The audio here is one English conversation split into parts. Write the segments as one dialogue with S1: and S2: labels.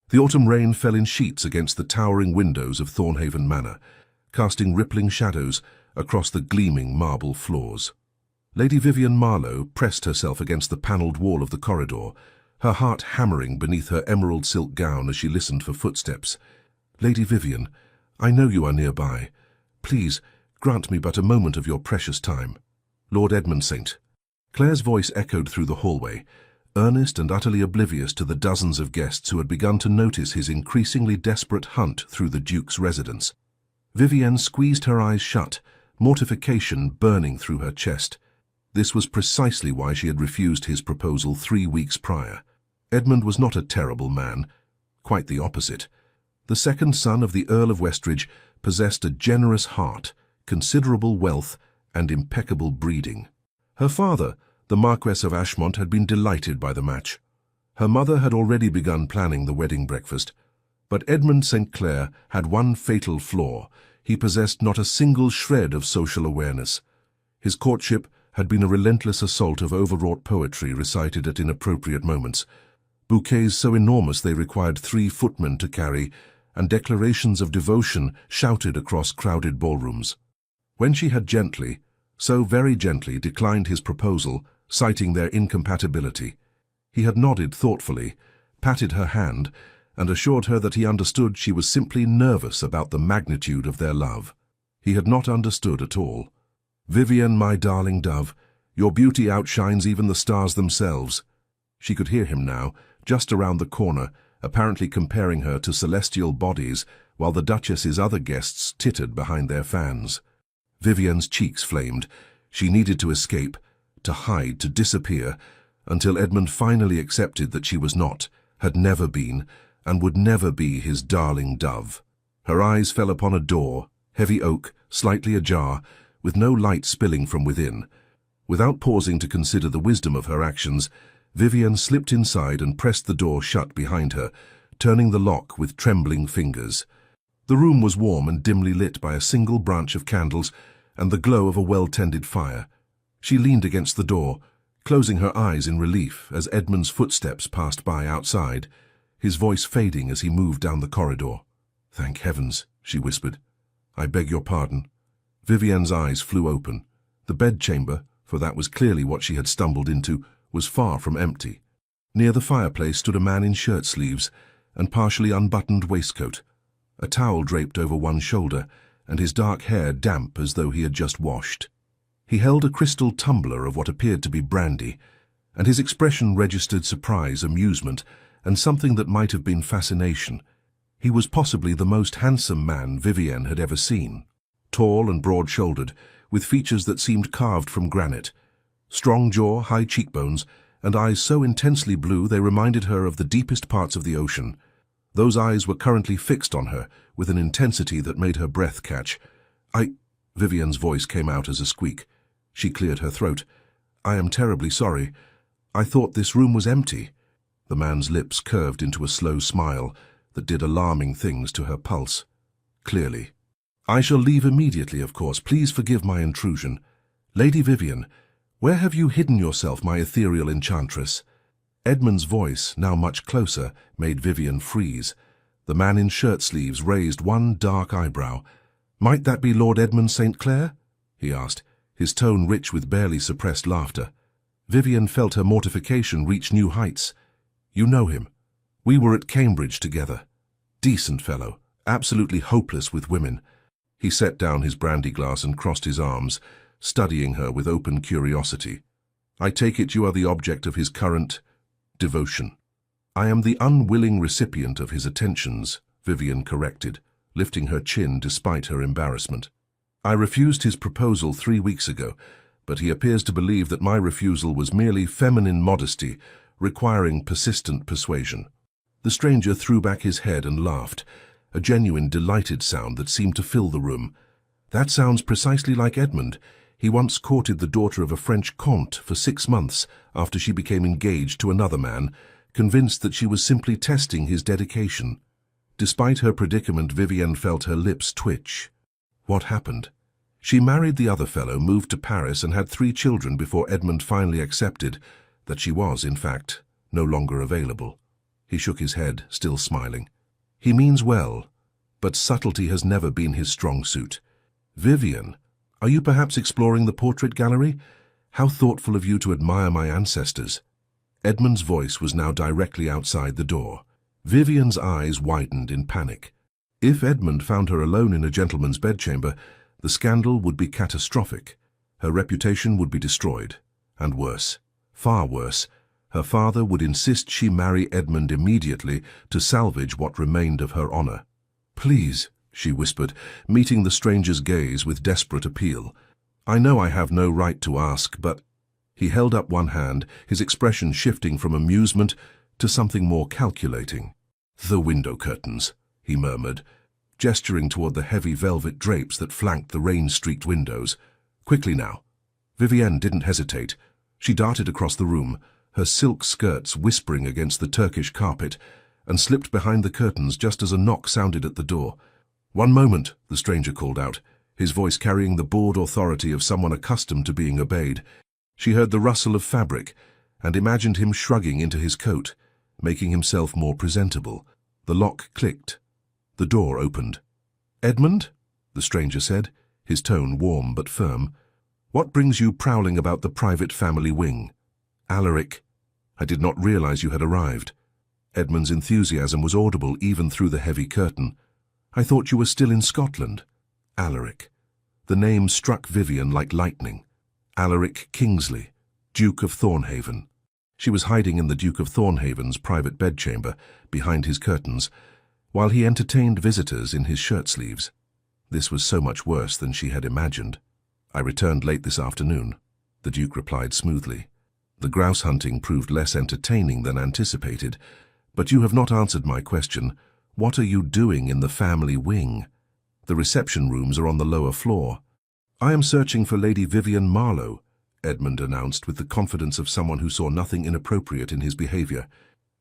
S1: The autumn rain fell in sheets against the towering windows of Thornhaven Manor, casting rippling shadows across the gleaming marble floors. Lady Vivian Marlowe pressed herself against the panelled wall of the corridor, her heart hammering beneath her emerald silk gown as she listened for footsteps. "Lady Vivian, I know you are nearby. Please, grant me but a moment of your precious time. Lord Edmund St." Claire's voice echoed through the hallway, earnest and utterly oblivious to the dozens of guests who had begun to notice his increasingly desperate hunt through the Duke's residence. Vivienne squeezed her eyes shut, mortification burning through her chest. This was precisely why she had refused his proposal 3 weeks prior. Edmund was not a terrible man, quite the opposite. The second son of the Earl of Westridge possessed a generous heart, considerable wealth, and impeccable breeding. Her father, the Marquess of Ashmont, had been delighted by the match. Her mother had already begun planning the wedding breakfast. But Edmund St. Clair had one fatal flaw. He possessed not a single shred of social awareness. His courtship had been a relentless assault of overwrought poetry recited at inappropriate moments, bouquets so enormous they required 3 footmen to carry, and declarations of devotion shouted across crowded ballrooms. When she had gently, so very gently, declined his proposal, citing their incompatibility, he had nodded thoughtfully, patted her hand, and assured her that he understood she was simply nervous about the magnitude of their love. He had not understood at all. "Vivian, my darling dove, your beauty outshines even the stars themselves." She could hear him now, just around the corner, apparently comparing her to celestial bodies, while the Duchess's other guests tittered behind their fans. Vivian's cheeks flamed. She needed to escape, to hide, to disappear, until Edmund finally accepted that she was not, had never been, and would never be his darling dove. Her eyes fell upon a door, heavy oak, slightly ajar, with no light spilling from within. Without pausing to consider the wisdom of her actions, Vivian slipped inside and pressed the door shut behind her, turning the lock with trembling fingers. The room was warm and dimly lit by a single branch of candles and the glow of a well-tended fire. She leaned against the door, closing her eyes in relief as Edmund's footsteps passed by outside, his voice fading as he moved down the corridor. "Thank heavens," she whispered. "I beg your pardon." Vivian's eyes flew open. The bedchamber, for that was clearly what she had stumbled into, was far from empty. Near the fireplace stood a man in shirt-sleeves and partially unbuttoned waistcoat, a towel draped over one shoulder, and his dark hair damp as though he had just washed. He held a crystal tumbler of what appeared to be brandy, and his expression registered surprise, amusement, and something that might have been fascination. He was possibly the most handsome man Vivienne had ever seen. Tall and broad-shouldered, with features that seemed carved from granite, strong jaw, high cheekbones, and eyes so intensely blue they reminded her of the deepest parts of the ocean. Those eyes were currently fixed on her, with an intensity that made her breath catch. Vivian's voice came out as a squeak. She cleared her throat. "I am terribly sorry. I thought this room was empty." The man's lips curved into a slow smile that did alarming things to her pulse. "Clearly. I shall leave immediately, of course. Please forgive my intrusion. Lady Vivian, where have you hidden yourself, my ethereal enchantress?" Edmund's voice, now much closer, made Vivian freeze. The man in shirt-sleeves raised one dark eyebrow. "Might that be Lord Edmund St. Clair?" he asked, his tone rich with barely suppressed laughter. Vivian felt her mortification reach new heights. "You know him. We were at Cambridge together. Decent fellow, absolutely hopeless with women." He set down his brandy glass and crossed his arms, studying her with open curiosity. "I take it you are the object of his current devotion." "I am the unwilling recipient of his attentions," Vivian corrected, lifting her chin despite her embarrassment. "I refused his proposal 3 weeks ago, but he appears to believe that my refusal was merely feminine modesty, requiring persistent persuasion." The stranger threw back his head and laughed, a genuine delighted sound that seemed to fill the room. "That sounds precisely like Edmund. He once courted the daughter of a French comte for 6 months after she became engaged to another man, convinced that she was simply testing his dedication." Despite her predicament, Vivienne felt her lips twitch. What happened? She married the other fellow, moved to Paris, and had 3 children before Edmund finally accepted that she was, in fact, no longer available. He shook his head, still smiling. He means well, but subtlety has never been his strong suit. Vivian, are you perhaps exploring the portrait gallery? How thoughtful of you to admire my ancestors. Edmund's voice was now directly outside the door. Vivian's eyes widened in panic. If Edmund found her alone in a gentleman's bedchamber, the scandal would be catastrophic. Her reputation would be destroyed. And worse, far worse, her father would insist she marry Edmund immediately to salvage what remained of her honor. Please, she whispered, meeting the stranger's gaze with desperate appeal. I know I have no right to ask, but... He held up one hand, his expression shifting from amusement to something more calculating. The window curtains, he murmured, gesturing toward the heavy velvet drapes that flanked the rain-streaked windows. Quickly now. Vivienne didn't hesitate. She darted across the room, her silk skirts whispering against the Turkish carpet, and slipped behind the curtains just as a knock sounded at the door. One moment, the stranger called out, his voice carrying the bored authority of someone accustomed to being obeyed. She heard the rustle of fabric and imagined him shrugging into his coat, making himself more presentable. The lock clicked. The door opened. Edmund? The stranger said, his tone warm but firm. What brings you prowling about the private family wing? Alaric, I did not realize you had arrived. Edmund's enthusiasm was audible even through the heavy curtain. I thought you were still in Scotland. Alaric. The name struck Vivian like lightning. Alaric Kingsley, Duke of Thornhaven. She was hiding in the Duke of Thornhaven's private bedchamber, behind his curtains, while he entertained visitors in his shirt-sleeves. This was so much worse than she had imagined. I returned late this afternoon, the Duke replied smoothly. The grouse hunting proved less entertaining than anticipated, but you have not answered my question. What are you doing in the family wing? The reception rooms are on the lower floor. I am searching for Lady Vivian Marlowe, Edmund announced with the confidence of someone who saw nothing inappropriate in his behavior.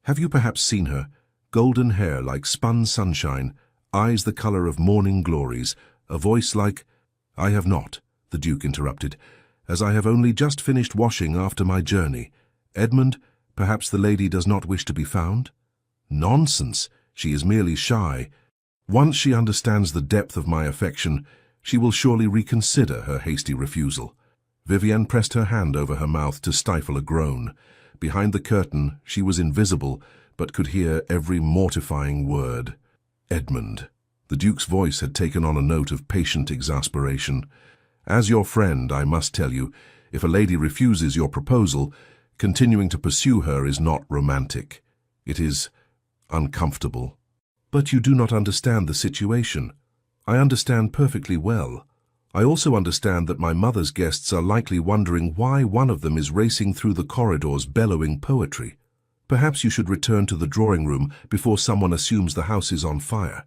S1: Have you perhaps seen her? Golden hair like spun sunshine, eyes the color of morning glories, a voice like... I have not, the Duke interrupted, as I have only just finished washing after my journey. Edmund, perhaps the lady does not wish to be found? Nonsense, she is merely shy. Once she understands the depth of my affection, she will surely reconsider her hasty refusal. Vivienne pressed her hand over her mouth to stifle a groan. Behind the curtain, she was invisible, but could hear every mortifying word. Edmund. The Duke's voice had taken on a note of patient exasperation. As your friend, I must tell you, if a lady refuses your proposal, continuing to pursue her is not romantic. It is uncomfortable. But you do not understand the situation. I understand perfectly well. I also understand that my mother's guests are likely wondering why one of them is racing through the corridors bellowing poetry. Perhaps you should return to the drawing room before someone assumes the house is on fire.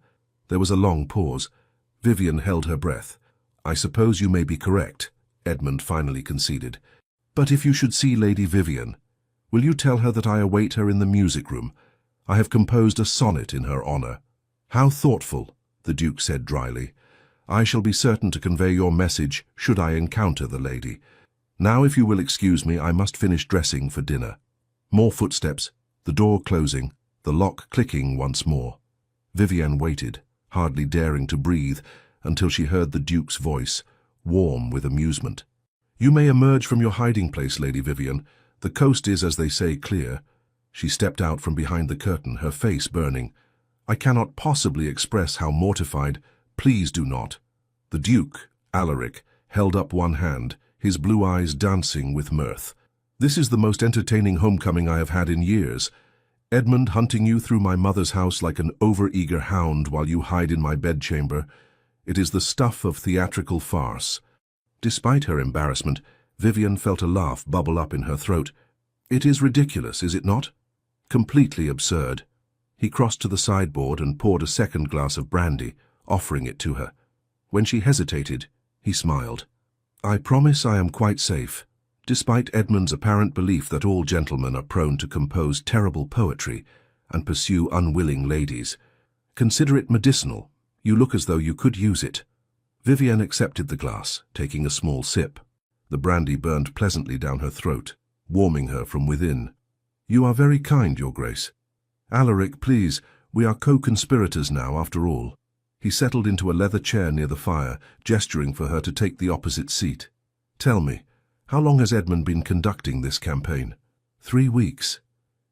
S1: There was a long pause. Vivian held her breath. I suppose you may be correct, Edmund finally conceded. But if you should see Lady Vivian, will you tell her that I await her in the music room? I have composed a sonnet in her honor. How thoughtful, the Duke said dryly. I shall be certain to convey your message should I encounter the lady. Now, if you will excuse me, I must finish dressing for dinner. More footsteps, the door closing, the lock clicking once more. Vivienne waited, hardly daring to breathe, until she heard the Duke's voice, warm with amusement. You may emerge from your hiding place, Lady Vivian. The coast is, as they say, clear. She stepped out from behind the curtain, her face burning. I cannot possibly express how mortified. Please do not. The Duke, Alaric, held up one hand, his blue eyes dancing with mirth. This is the most entertaining homecoming I have had in years. Edmund hunting you through my mother's house like an over-eager hound while you hide in my bedchamber. It is the stuff of theatrical farce. Despite her embarrassment, Vivian felt a laugh bubble up in her throat. It is ridiculous, is it not? Completely absurd. He crossed to the sideboard and poured a second glass of brandy, offering it to her. When she hesitated, he smiled. I promise I am quite safe, despite Edmund's apparent belief that all gentlemen are prone to compose terrible poetry and pursue unwilling ladies. Consider it medicinal. You look as though you could use it. Vivienne accepted the glass, taking a small sip. The brandy burned pleasantly down her throat, warming her from within. You are very kind, Your Grace. Alaric, please, we are co-conspirators now, after all. He settled into a leather chair near the fire, gesturing for her to take the opposite seat. Tell me, how long has Edmund been conducting this campaign? 3 weeks.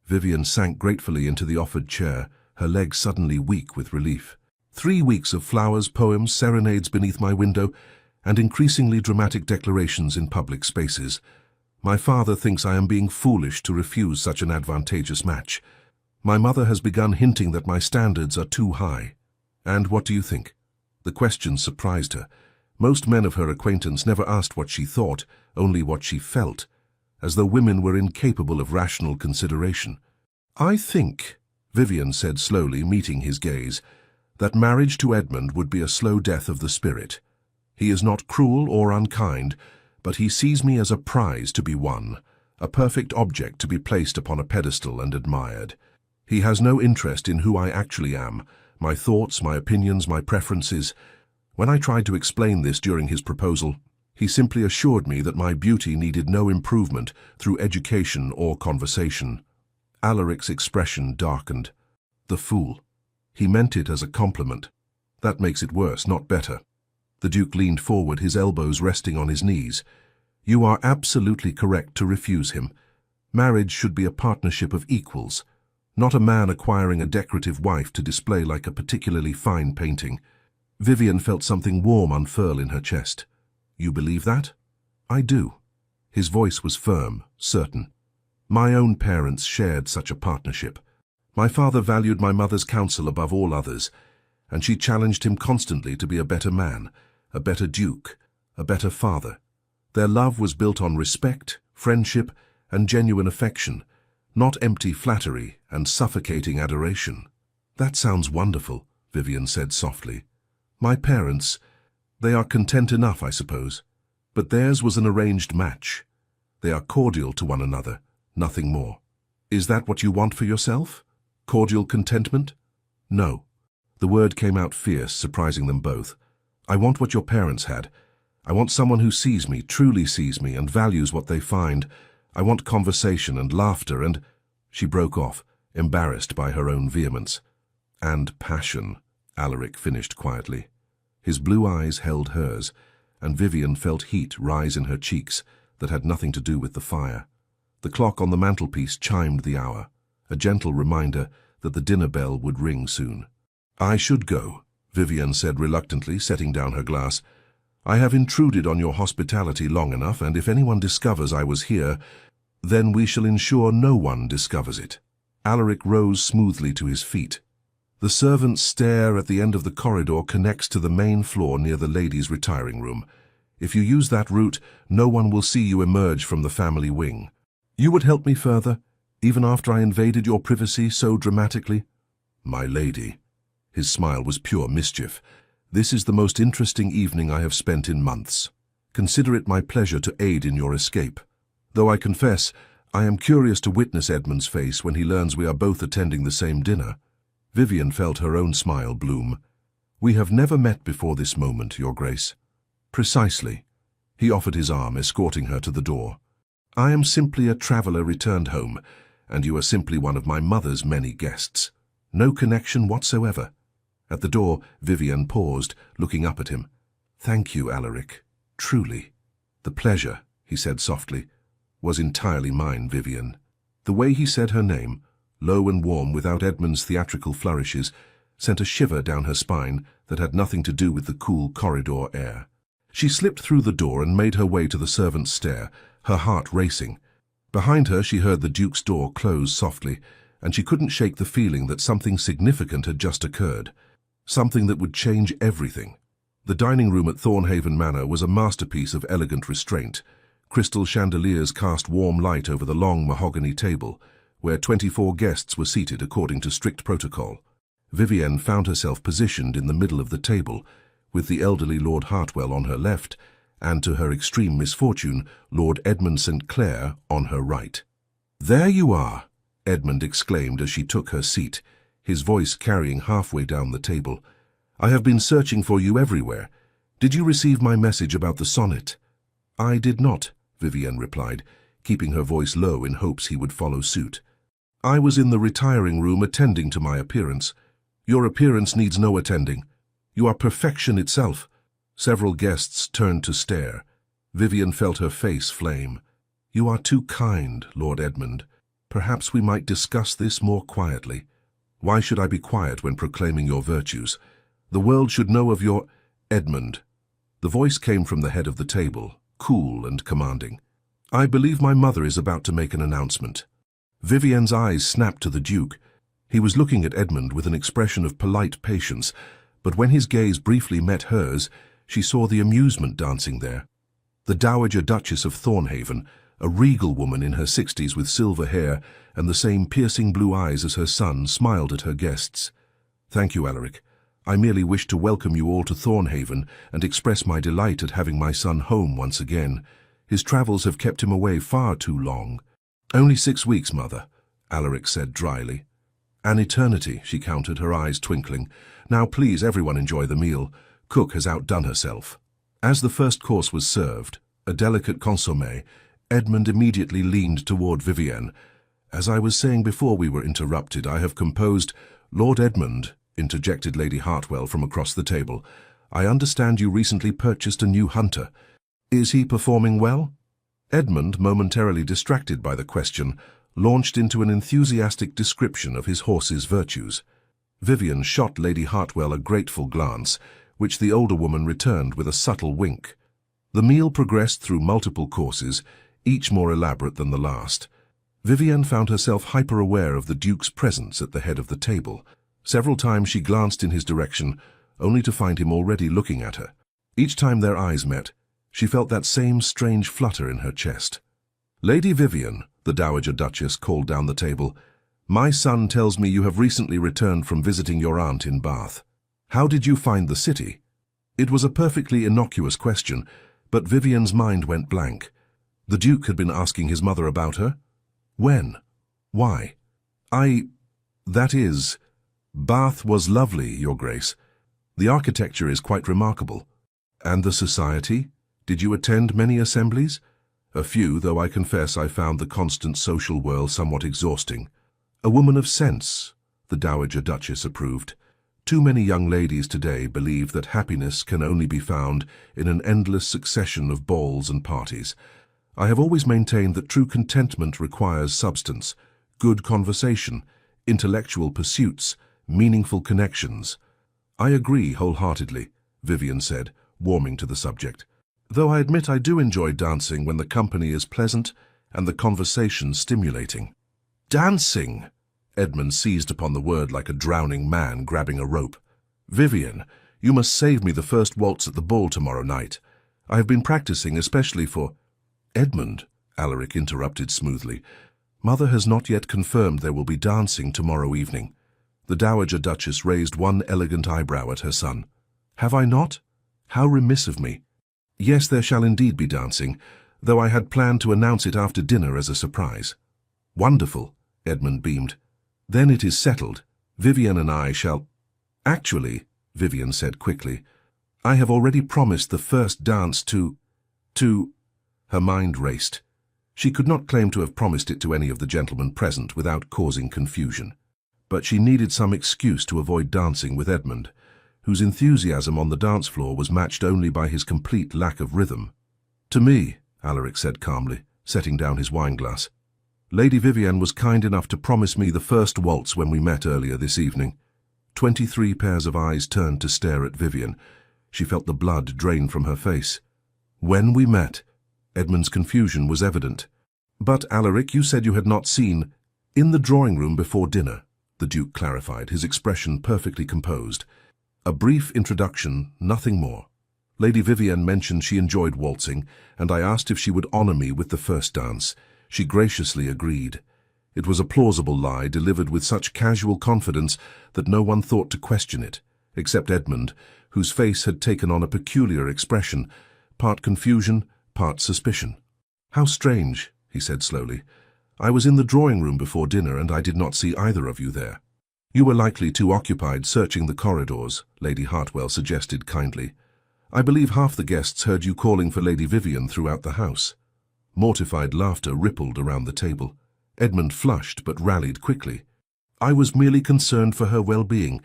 S1: Vivian sank gratefully into the offered chair, her legs suddenly weak with relief. 3 weeks of flowers, poems, serenades beneath my window, and increasingly dramatic declarations in public spaces. My father thinks I am being foolish to refuse such an advantageous match. My mother has begun hinting that my standards are too high. And what do you think? The question surprised her. Most men of her acquaintance never asked what she thought, only what she felt, as though women were incapable of rational consideration. I think, Vivian said slowly, meeting his gaze, that marriage to Edmund would be a slow death of the spirit. He is not cruel or unkind, but he sees me as a prize to be won, a perfect object to be placed upon a pedestal and admired. He has no interest in who I actually am, my thoughts, my opinions, my preferences. When I tried to explain this during his proposal, he simply assured me that my beauty needed no improvement through education or conversation. Alaric's expression darkened. The fool. He meant it as a compliment. That makes it worse, not better. The Duke leaned forward, his elbows resting on his knees. You are absolutely correct to refuse him. Marriage should be a partnership of equals, not a man acquiring a decorative wife to display like a particularly fine painting. Vivian felt something warm unfurl in her chest. You believe that? I do. His voice was firm, certain. My own parents shared such a partnership. My father valued my mother's counsel above all others, and she challenged him constantly to be a better man, a better duke, a better father. Their love was built on respect, friendship, and genuine affection, not empty flattery and suffocating adoration. That sounds wonderful, Vivian said softly. My parents, they are content enough, I suppose, but theirs was an arranged match. They are cordial to one another, nothing more. Is that what you want for yourself? Cordial contentment? No. The word came out fierce, surprising them both. I want what your parents had. I want someone who sees me, truly sees me, and values what they find. I want conversation and laughter and... She broke off, embarrassed by her own vehemence. And passion, Alaric finished quietly. His blue eyes held hers, and Vivian felt heat rise in her cheeks that had nothing to do with the fire. The clock on the mantelpiece chimed the hour, a gentle reminder that the dinner bell would ring soon. I should go, Vivian said reluctantly, setting down her glass. I have intruded on your hospitality long enough, and if anyone discovers I was here, then we shall ensure no one discovers it. Alaric rose smoothly to his feet. The servants' stair at the end of the corridor connects to the main floor near the ladies' retiring room. If you use that route, no one will see you emerge from the family wing. You would help me further, even after I invaded your privacy so dramatically? My lady. His smile was pure mischief. This is the most interesting evening I have spent in months. Consider it my pleasure to aid in your escape. Though I confess, I am curious to witness Edmund's face when he learns we are both attending the same dinner. Vivian felt her own smile bloom. We have never met before this moment, Your Grace. Precisely. He offered his arm, escorting her to the door. I am simply a traveller returned home, and you are simply one of my mother's many guests. No connection whatsoever. At the door, Vivian paused, looking up at him. Thank you, Alaric. Truly. The pleasure, he said softly, was entirely mine, Vivian. The way he said her name, low and warm without Edmund's theatrical flourishes, sent a shiver down her spine that had nothing to do with the cool corridor air. She slipped through the door and made her way to the servants' stair, her heart racing. Behind her she heard the Duke's door close softly, and she couldn't shake the feeling that something significant had just occurred, something that would change everything. The dining room at Thornhaven Manor was a masterpiece of elegant restraint. Crystal chandeliers cast warm light over the long mahogany table, where 24 guests were seated according to strict protocol. Vivienne found herself positioned in the middle of the table, with the elderly Lord Hartwell on her left, and to her extreme misfortune, Lord Edmund St. Clair on her right. "There you are," Edmund exclaimed as she took her seat, his voice carrying halfway down the table. "I have been searching for you everywhere. Did you receive my message about the sonnet?" "I did not," Vivienne replied, keeping her voice low in hopes he would follow suit. I was in the retiring room attending to my appearance. Your appearance needs no attending. You are perfection itself. Several guests turned to stare. Vivian felt her face flame. You are too kind, Lord Edmund. Perhaps we might discuss this more quietly. Why should I be quiet when proclaiming your virtues? The world should know of your... Edmund. The voice came from the head of the table, cool and commanding. I believe my mother is about to make an announcement. Vivian's eyes snapped to the Duke. He was looking at Edmund with an expression of polite patience, but when his gaze briefly met hers, she saw the amusement dancing there. The Dowager Duchess of Thornhaven, a regal woman in her 60s with silver hair and the same piercing blue eyes as her son, smiled at her guests. Thank you, Alaric. I merely wish to welcome you all to Thornhaven and express my delight at having my son home once again. His travels have kept him away far too long. Only 6 weeks, mother, Alaric said dryly. An eternity, she countered, her eyes twinkling. Now please everyone enjoy the meal. Cook has outdone herself. As the first course was served, a delicate consommé, Edmund immediately leaned toward Vivienne. As I was saying before we were interrupted, I have composed... Lord Edmund, interjected Lady Hartwell from across the table. I understand you recently purchased a new hunter. Is he performing well? Edmund, momentarily distracted by the question, launched into an enthusiastic description of his horse's virtues. Vivian shot Lady Hartwell a grateful glance, which the older woman returned with a subtle wink. The meal progressed through multiple courses, each more elaborate than the last. Vivian found herself hyper-aware of the Duke's presence at the head of the table. Several times she glanced in his direction, only to find him already looking at her. Each time their eyes met, she felt that same strange flutter in her chest. Lady Vivian, the Dowager Duchess called down the table, my son tells me you have recently returned from visiting your aunt in Bath. How did you find the city? It was a perfectly innocuous question, but Vivian's mind went blank. The Duke had been asking his mother about her? When? Why? That is... Bath was lovely, Your Grace. The architecture is quite remarkable. And the society? Did you attend many assemblies? A few, though I confess I found the constant social whirl somewhat exhausting. A woman of sense, the Dowager Duchess approved. Too many young ladies today believe that happiness can only be found in an endless succession of balls and parties. I have always maintained that true contentment requires substance, good conversation, intellectual pursuits, meaningful connections. I agree wholeheartedly, Vivian said, warming to the subject. Though I admit I do enjoy dancing when the company is pleasant and the conversation stimulating. Dancing! Edmund seized upon the word like a drowning man grabbing a rope. Vivian, you must save me the first waltz at the ball tomorrow night. I have been practicing especially for... Edmund, Alaric interrupted smoothly. Mother has not yet confirmed there will be dancing tomorrow evening. The Dowager Duchess raised one elegant eyebrow at her son. Have I not? How remiss of me. Yes, there shall indeed be dancing, though I had planned to announce it after dinner as a surprise. Wonderful, Edmund beamed. Then it is settled. Vivian and I shall... Actually, Vivian said quickly, I have already promised the first dance to... Her mind raced. She could not claim to have promised it to any of the gentlemen present without causing confusion. But she needed some excuse to avoid dancing with Edmund, whose enthusiasm on the dance floor was matched only by his complete lack of rhythm. To me, Alaric said calmly, setting down his wineglass. Lady Vivian was kind enough to promise me the first waltz when we met earlier this evening. 23 pairs of eyes turned to stare at Vivian. She felt the blood drain from her face. When we met? Edmund's confusion was evident. But, Alaric, you said you had not seen... In the drawing-room before dinner, the Duke clarified, his expression perfectly composed. A brief introduction, nothing more. Lady Vivian mentioned she enjoyed waltzing, and I asked if she would honor me with the first dance. She graciously agreed. It was a plausible lie delivered with such casual confidence that no one thought to question it, except Edmund, whose face had taken on a peculiar expression, part confusion, part suspicion. How strange, he said slowly. I was in the drawing-room before dinner and I did not see either of you there. You were likely too occupied searching the corridors, Lady Hartwell suggested kindly. I believe half the guests heard you calling for Lady Vivian throughout the house. Mortified laughter rippled around the table. Edmund flushed but rallied quickly. "I was merely concerned for her well-being.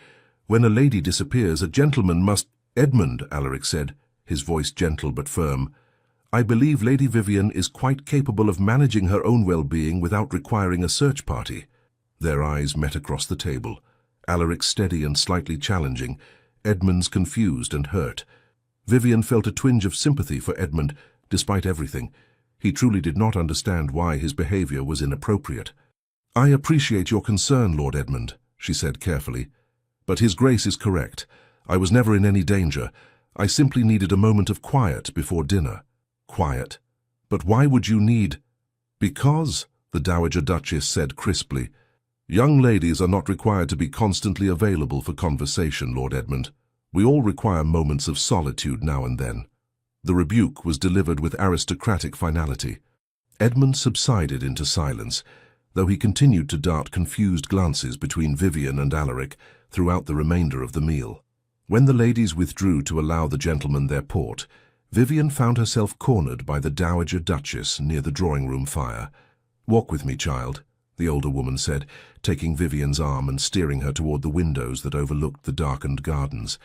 S1: When a lady disappears, a gentleman must—" "Edmund," Alaric said, his voice gentle but firm, "I believe Lady Vivian is quite capable of managing her own well-being without requiring a search party." Their eyes met across the table, Alaric steady and slightly challenging, Edmund's confused and hurt. Vivian felt a twinge of sympathy for Edmund, despite everything. He truly did not understand why his behavior was inappropriate. "I appreciate your concern, Lord Edmund," she said carefully. "But His Grace is correct. I was never in any danger. I simply needed a moment of quiet before dinner." "Quiet? But why would you need—" "Because," the Dowager Duchess said crisply, "young ladies are not required to be constantly available for conversation, Lord Edmund. We all require moments of solitude now and then." The rebuke was delivered with aristocratic finality. Edmund subsided into silence, though he continued to dart confused glances between Vivian and Alaric throughout the remainder of the meal. When the ladies withdrew to allow the gentlemen their port, Vivian found herself cornered by the Dowager Duchess near the drawing-room fire. "Walk with me, child," the older woman said, taking Vivian's arm and steering her toward the windows that overlooked the darkened gardens.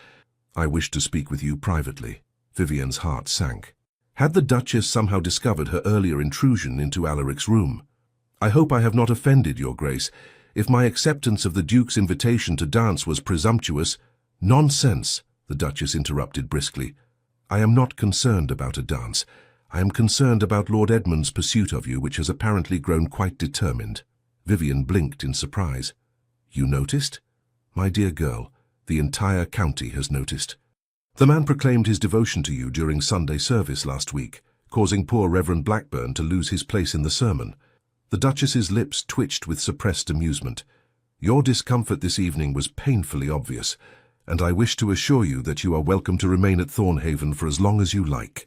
S1: "I wish to speak with you privately." Vivian's heart sank. Had the Duchess somehow discovered her earlier intrusion into Alaric's room? "I hope I have not offended your Grace. If my acceptance of the Duke's invitation to dance was presumptuous—" "Nonsense," the Duchess interrupted briskly. "I am not concerned about a dance. I am concerned about Lord Edmund's pursuit of you, which has apparently grown quite determined." Vivian blinked in surprise. "You noticed?" "My dear girl, the entire county has noticed. The man proclaimed his devotion to you during Sunday service last week, causing poor Reverend Blackburn to lose his place in the sermon." The Duchess's lips twitched with suppressed amusement. "Your discomfort this evening was painfully obvious, and I wish to assure you that you are welcome to remain at Thornhaven for as long as you like.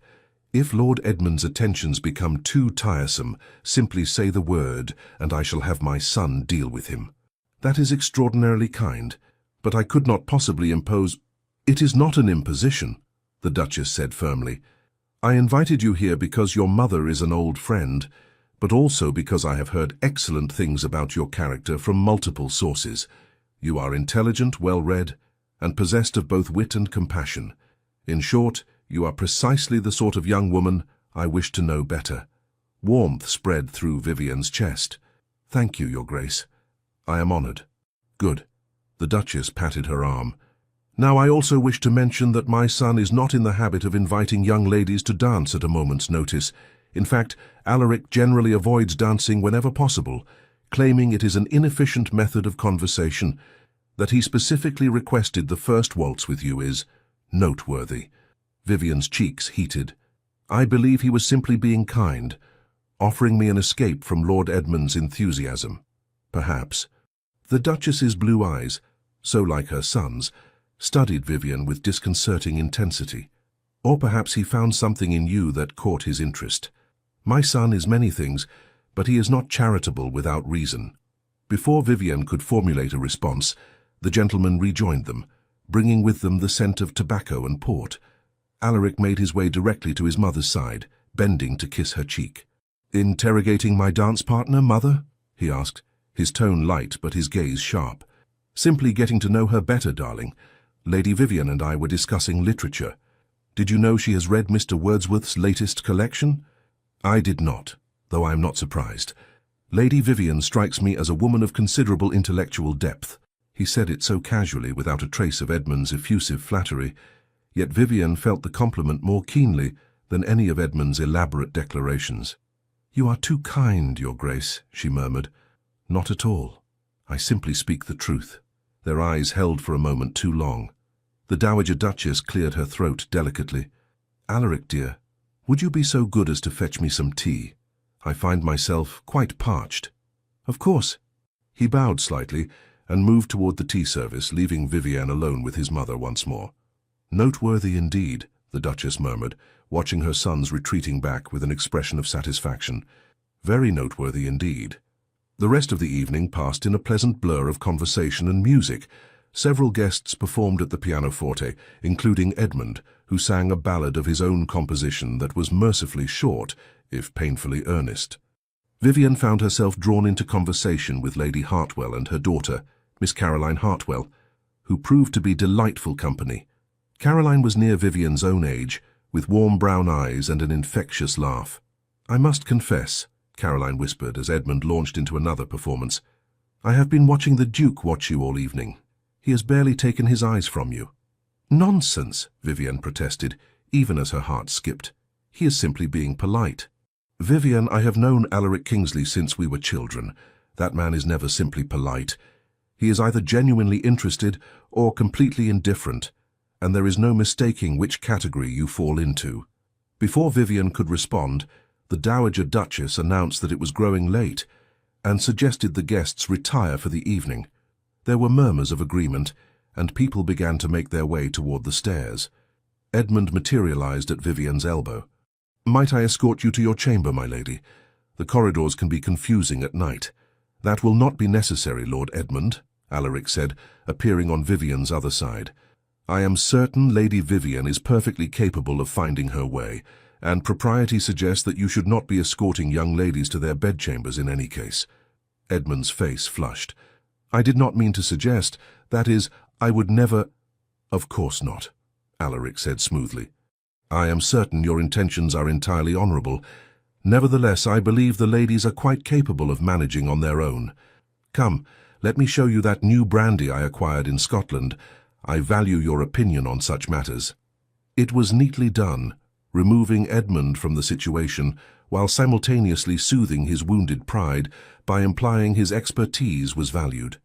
S1: If Lord Edmund's attentions become too tiresome, simply say the word, and I shall have my son deal with him." "That is extraordinarily kind, but I could not possibly impose—" "It is not an imposition," the Duchess said firmly. "I invited you here because your mother is an old friend, but also because I have heard excellent things about your character from multiple sources. You are intelligent, well-read, and possessed of both wit and compassion. In short, you are precisely the sort of young woman I wish to know better." Warmth spread through Vivian's chest. "Thank you, Your Grace. I am honored." "Good." The Duchess patted her arm. "Now I also wish to mention that my son is not in the habit of inviting young ladies to dance at a moment's notice. In fact, Alaric generally avoids dancing whenever possible, claiming it is an inefficient method of conversation. That he specifically requested the first waltz with you is noteworthy." Vivian's cheeks heated. "I believe he was simply being kind, offering me an escape from Lord Edmund's enthusiasm." "Perhaps." The Duchess's blue eyes, so like her son's, studied Vivian with disconcerting intensity. "Or perhaps he found something in you that caught his interest. My son is many things, but he is not charitable without reason." Before Vivian could formulate a response, the gentlemen rejoined them, bringing with them the scent of tobacco and port. Alaric made his way directly to his mother's side, bending to kiss her cheek. "Interrogating my dance partner, Mother?" he asked, his tone light but his gaze sharp. "Simply getting to know her better, darling. Lady Vivian and I were discussing literature. Did you know she has read Mr. Wordsworth's latest collection?" "I did not, though I am not surprised. Lady Vivian strikes me as a woman of considerable intellectual depth." He said it so casually, without a trace of Edmund's effusive flattery, yet Vivian felt the compliment more keenly than any of Edmund's elaborate declarations. "You are too kind, Your Grace," she murmured. "Not at all. I simply speak the truth." Their eyes held for a moment too long. The Dowager Duchess cleared her throat delicately. "Alaric, dear, would you be so good as to fetch me some tea? I find myself quite parched." "Of course." He bowed slightly and moved toward the tea service, leaving Vivian alone with his mother once more. "Noteworthy indeed," the Duchess murmured, watching her sons retreating back with an expression of satisfaction. "Very noteworthy indeed." The rest of the evening passed in a pleasant blur of conversation and music. Several guests performed at the pianoforte, including Edmund, who sang a ballad of his own composition that was mercifully short, if painfully earnest. Vivian found herself drawn into conversation with Lady Hartwell and her daughter, Miss Caroline Hartwell, who proved to be delightful company. Caroline was near Vivian's own age, with warm brown eyes and an infectious laugh. "I must confess," Caroline whispered as Edmund launched into another performance, "I have been watching the Duke watch you all evening. He has barely taken his eyes from you." "Nonsense," Vivian protested, even as her heart skipped. "He is simply being polite." "Vivian, I have known Alaric Kingsley since we were children. That man is never simply polite. He is either genuinely interested or completely indifferent, and there is no mistaking which category you fall into." Before Vivian could respond, the Dowager Duchess announced that it was growing late and suggested the guests retire for the evening. There were murmurs of agreement, and people began to make their way toward the stairs. Edmund materialized at Vivian's elbow. "Might I escort you to your chamber, my lady? The corridors can be confusing at night." "That will not be necessary, Lord Edmund," Alaric said, appearing on Vivian's other side. "I am certain Lady Vivian is perfectly capable of finding her way, and propriety suggests that you should not be escorting young ladies to their bedchambers in any case." Edmund's face flushed. "I did not mean to suggest, that is, I would never—" "Of course not," Alaric said smoothly. "I am certain your intentions are entirely honorable. Nevertheless, I believe the ladies are quite capable of managing on their own. Come, let me show you that new brandy I acquired in Scotland. I value your opinion on such matters." It was neatly done, removing Edmund from the situation while simultaneously soothing his wounded pride by implying his expertise was valued.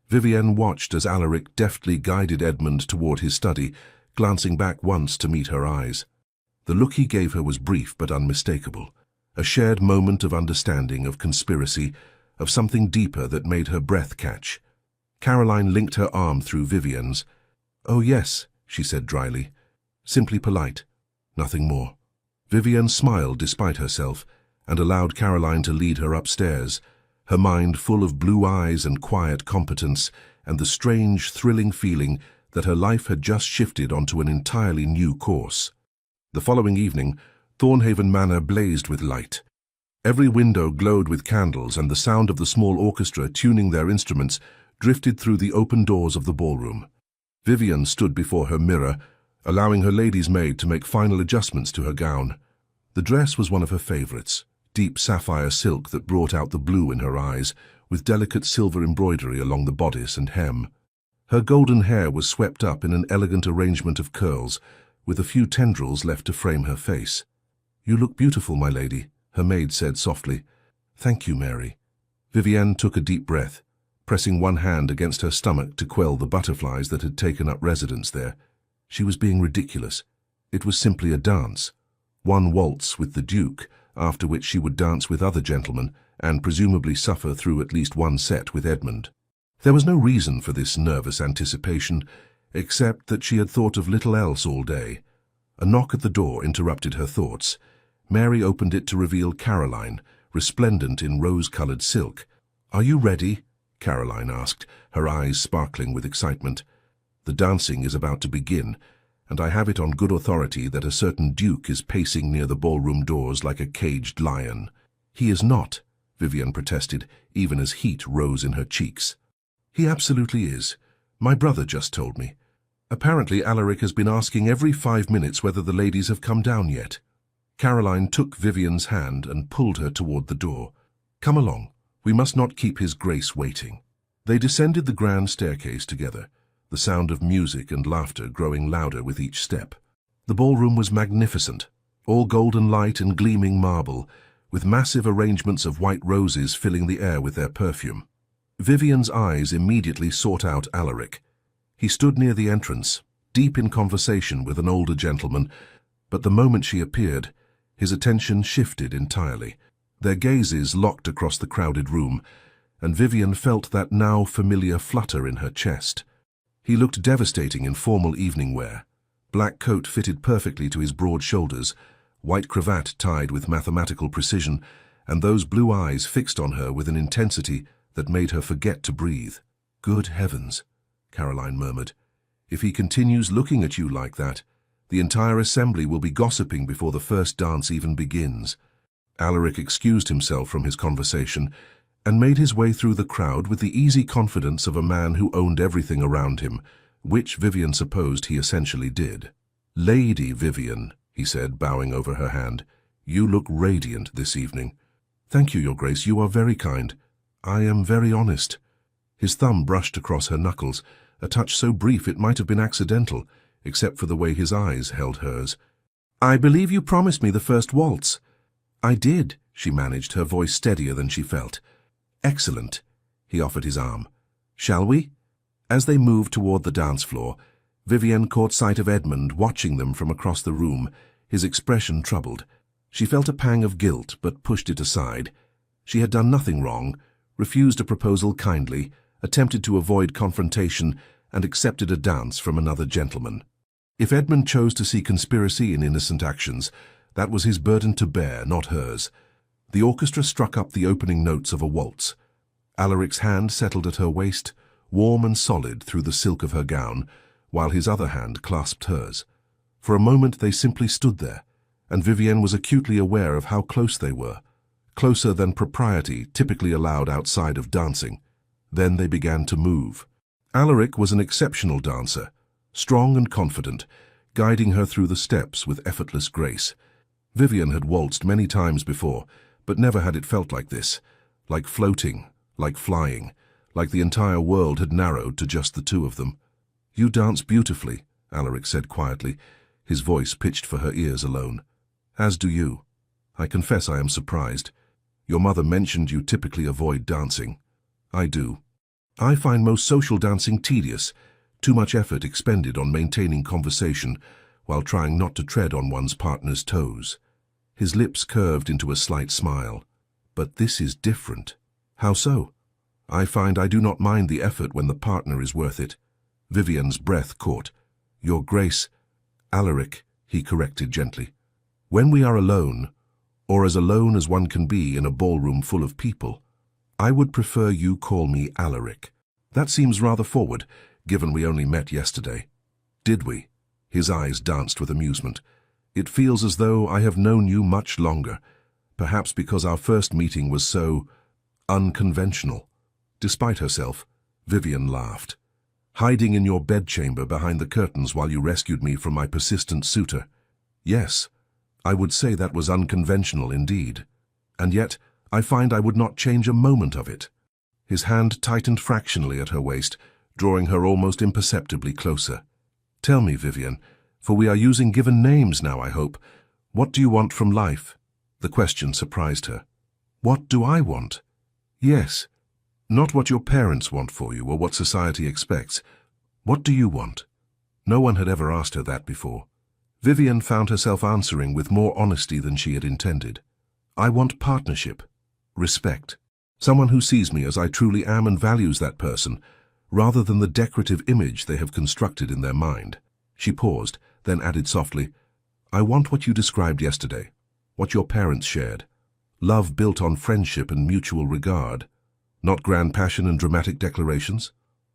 S1: Vivian watched as Alaric deftly guided Edmund toward his study, glancing back once to meet her eyes. The look he gave her was brief but unmistakable, a shared moment of understanding, of conspiracy, of something deeper that made her breath catch. Caroline linked her arm through Vivian's. "Oh yes," she said dryly. "Simply polite. Nothing more." Vivian smiled despite herself and allowed Caroline to lead her upstairs, her mind full of blue eyes and quiet competence and the strange, thrilling feeling that her life had just shifted onto an entirely new course. The following evening, Thornhaven Manor blazed with light. Every window glowed with candles, and the sound of the small orchestra tuning their instruments drifted through the open doors of the ballroom. Vivian stood before her mirror, allowing her lady's maid to make final adjustments to her gown. The dress was one of her favorites, deep sapphire silk that brought out the blue in her eyes, with delicate silver embroidery along the bodice and hem. Her golden hair was swept up in an elegant arrangement of curls, with a few tendrils left to frame her face. "You look beautiful, my lady," her maid said softly. "Thank you, Mary." Vivian took a deep breath, pressing one hand against her stomach to quell the butterflies that had taken up residence there. She was being ridiculous. It was simply a dance. One waltz with the Duke, after which she would dance with other gentlemen, and presumably suffer through at least one set with Edmund. There was no reason for this nervous anticipation, except that she had thought of little else all day. A knock at the door interrupted her thoughts. Mary opened it to reveal Caroline, resplendent in rose-colored silk. "Are you ready?" Caroline asked, her eyes sparkling with excitement. "The dancing is about to begin, and I have it on good authority that a certain duke is pacing near the ballroom doors like a caged lion." "He is not," Vivian protested, even as heat rose in her cheeks. "He absolutely is. My brother just told me. Apparently Alaric has been asking every 5 minutes whether the ladies have come down yet." Caroline took Vivian's hand and pulled her toward the door. "Come along. We must not keep his grace waiting." They descended the grand staircase together, the sound of music and laughter growing louder with each step. The ballroom was magnificent, all golden light and gleaming marble, with massive arrangements of white roses filling the air with their perfume. Vivian's eyes immediately sought out Alaric. He stood near the entrance, deep in conversation with an older gentleman, but the moment she appeared, his attention shifted entirely. Their gazes locked across the crowded room, and Vivian felt that now familiar flutter in her chest. He looked devastating in formal evening wear. Black coat fitted perfectly to his broad shoulders, white cravat tied with mathematical precision, and those blue eyes fixed on her with an intensity that made her forget to breathe. "Good heavens," Caroline murmured. "If he continues looking at you like that, the entire assembly will be gossiping before the first dance even begins." Alaric excused himself from his conversation and made his way through the crowd with the easy confidence of a man who owned everything around him, which Vivian supposed he essentially did. "Lady Vivian," he said, bowing over her hand, "you look radiant this evening." "Thank you, Your Grace, you are very kind. I am very honest." His thumb brushed across her knuckles, a touch so brief it might have been accidental, except for the way his eyes held hers. "I believe you promised me the first waltz." "I did," she managed, her voice steadier than she felt. "Excellent." He offered his arm. "Shall we?" As they moved toward the dance floor, Vivian caught sight of Edmund watching them from across the room, his expression troubled. She felt a pang of guilt, but pushed it aside. She had done nothing wrong, refused a proposal kindly, attempted to avoid confrontation, and accepted a dance from another gentleman. If Edmund chose to see conspiracy in innocent actions, that was his burden to bear, not hers. The orchestra struck up the opening notes of a waltz. Alaric's hand settled at her waist, warm and solid through the silk of her gown, while his other hand clasped hers. For a moment they simply stood there, and Vivian was acutely aware of how close they were, closer than propriety typically allowed outside of dancing. Then they began to move. Alaric was an exceptional dancer, strong and confident, guiding her through the steps with effortless grace. Vivian had waltzed many times before, but never had it felt like this, like floating, like flying, like the entire world had narrowed to just the two of them. "You dance beautifully," Alaric said quietly, his voice pitched for her ears alone. "As do you. I confess I am surprised. Your mother mentioned you typically avoid dancing." "I do. I find most social dancing tedious, too much effort expended on maintaining conversation while trying not to tread on one's partner's toes." His lips curved into a slight smile. "But this is different." "How so?" "I find I do not mind the effort when the partner is worth it." Vivian's breath caught. "Your Grace." "Alaric," he corrected gently. "When we are alone, or as alone as one can be in a ballroom full of people, I would prefer you call me Alaric. That seems rather forward, given we only met yesterday." "Did we?" His eyes danced with amusement. "It feels as though I have known you much longer, perhaps because our first meeting was so unconventional." Despite herself, Vivian laughed. "Hiding in your bedchamber behind the curtains while you rescued me from my persistent suitor. Yes, I would say that was unconventional indeed. And yet, I find I would not change a moment of it." His hand tightened fractionally at her waist, drawing her almost imperceptibly closer. "Tell me, Vivian, for we are using given names now, I hope, what do you want from life?" The question surprised her. "What do I want?" "Yes. Not what your parents want for you or what society expects. What do you want?" No one had ever asked her that before. Vivian found herself answering with more honesty than she had intended. "I want partnership, respect, someone who sees me as I truly am and values that person, rather than the decorative image they have constructed in their mind." She paused, then added softly, "I want what you described yesterday, what your parents shared. Love built on friendship and mutual regard. Not grand passion and dramatic declarations.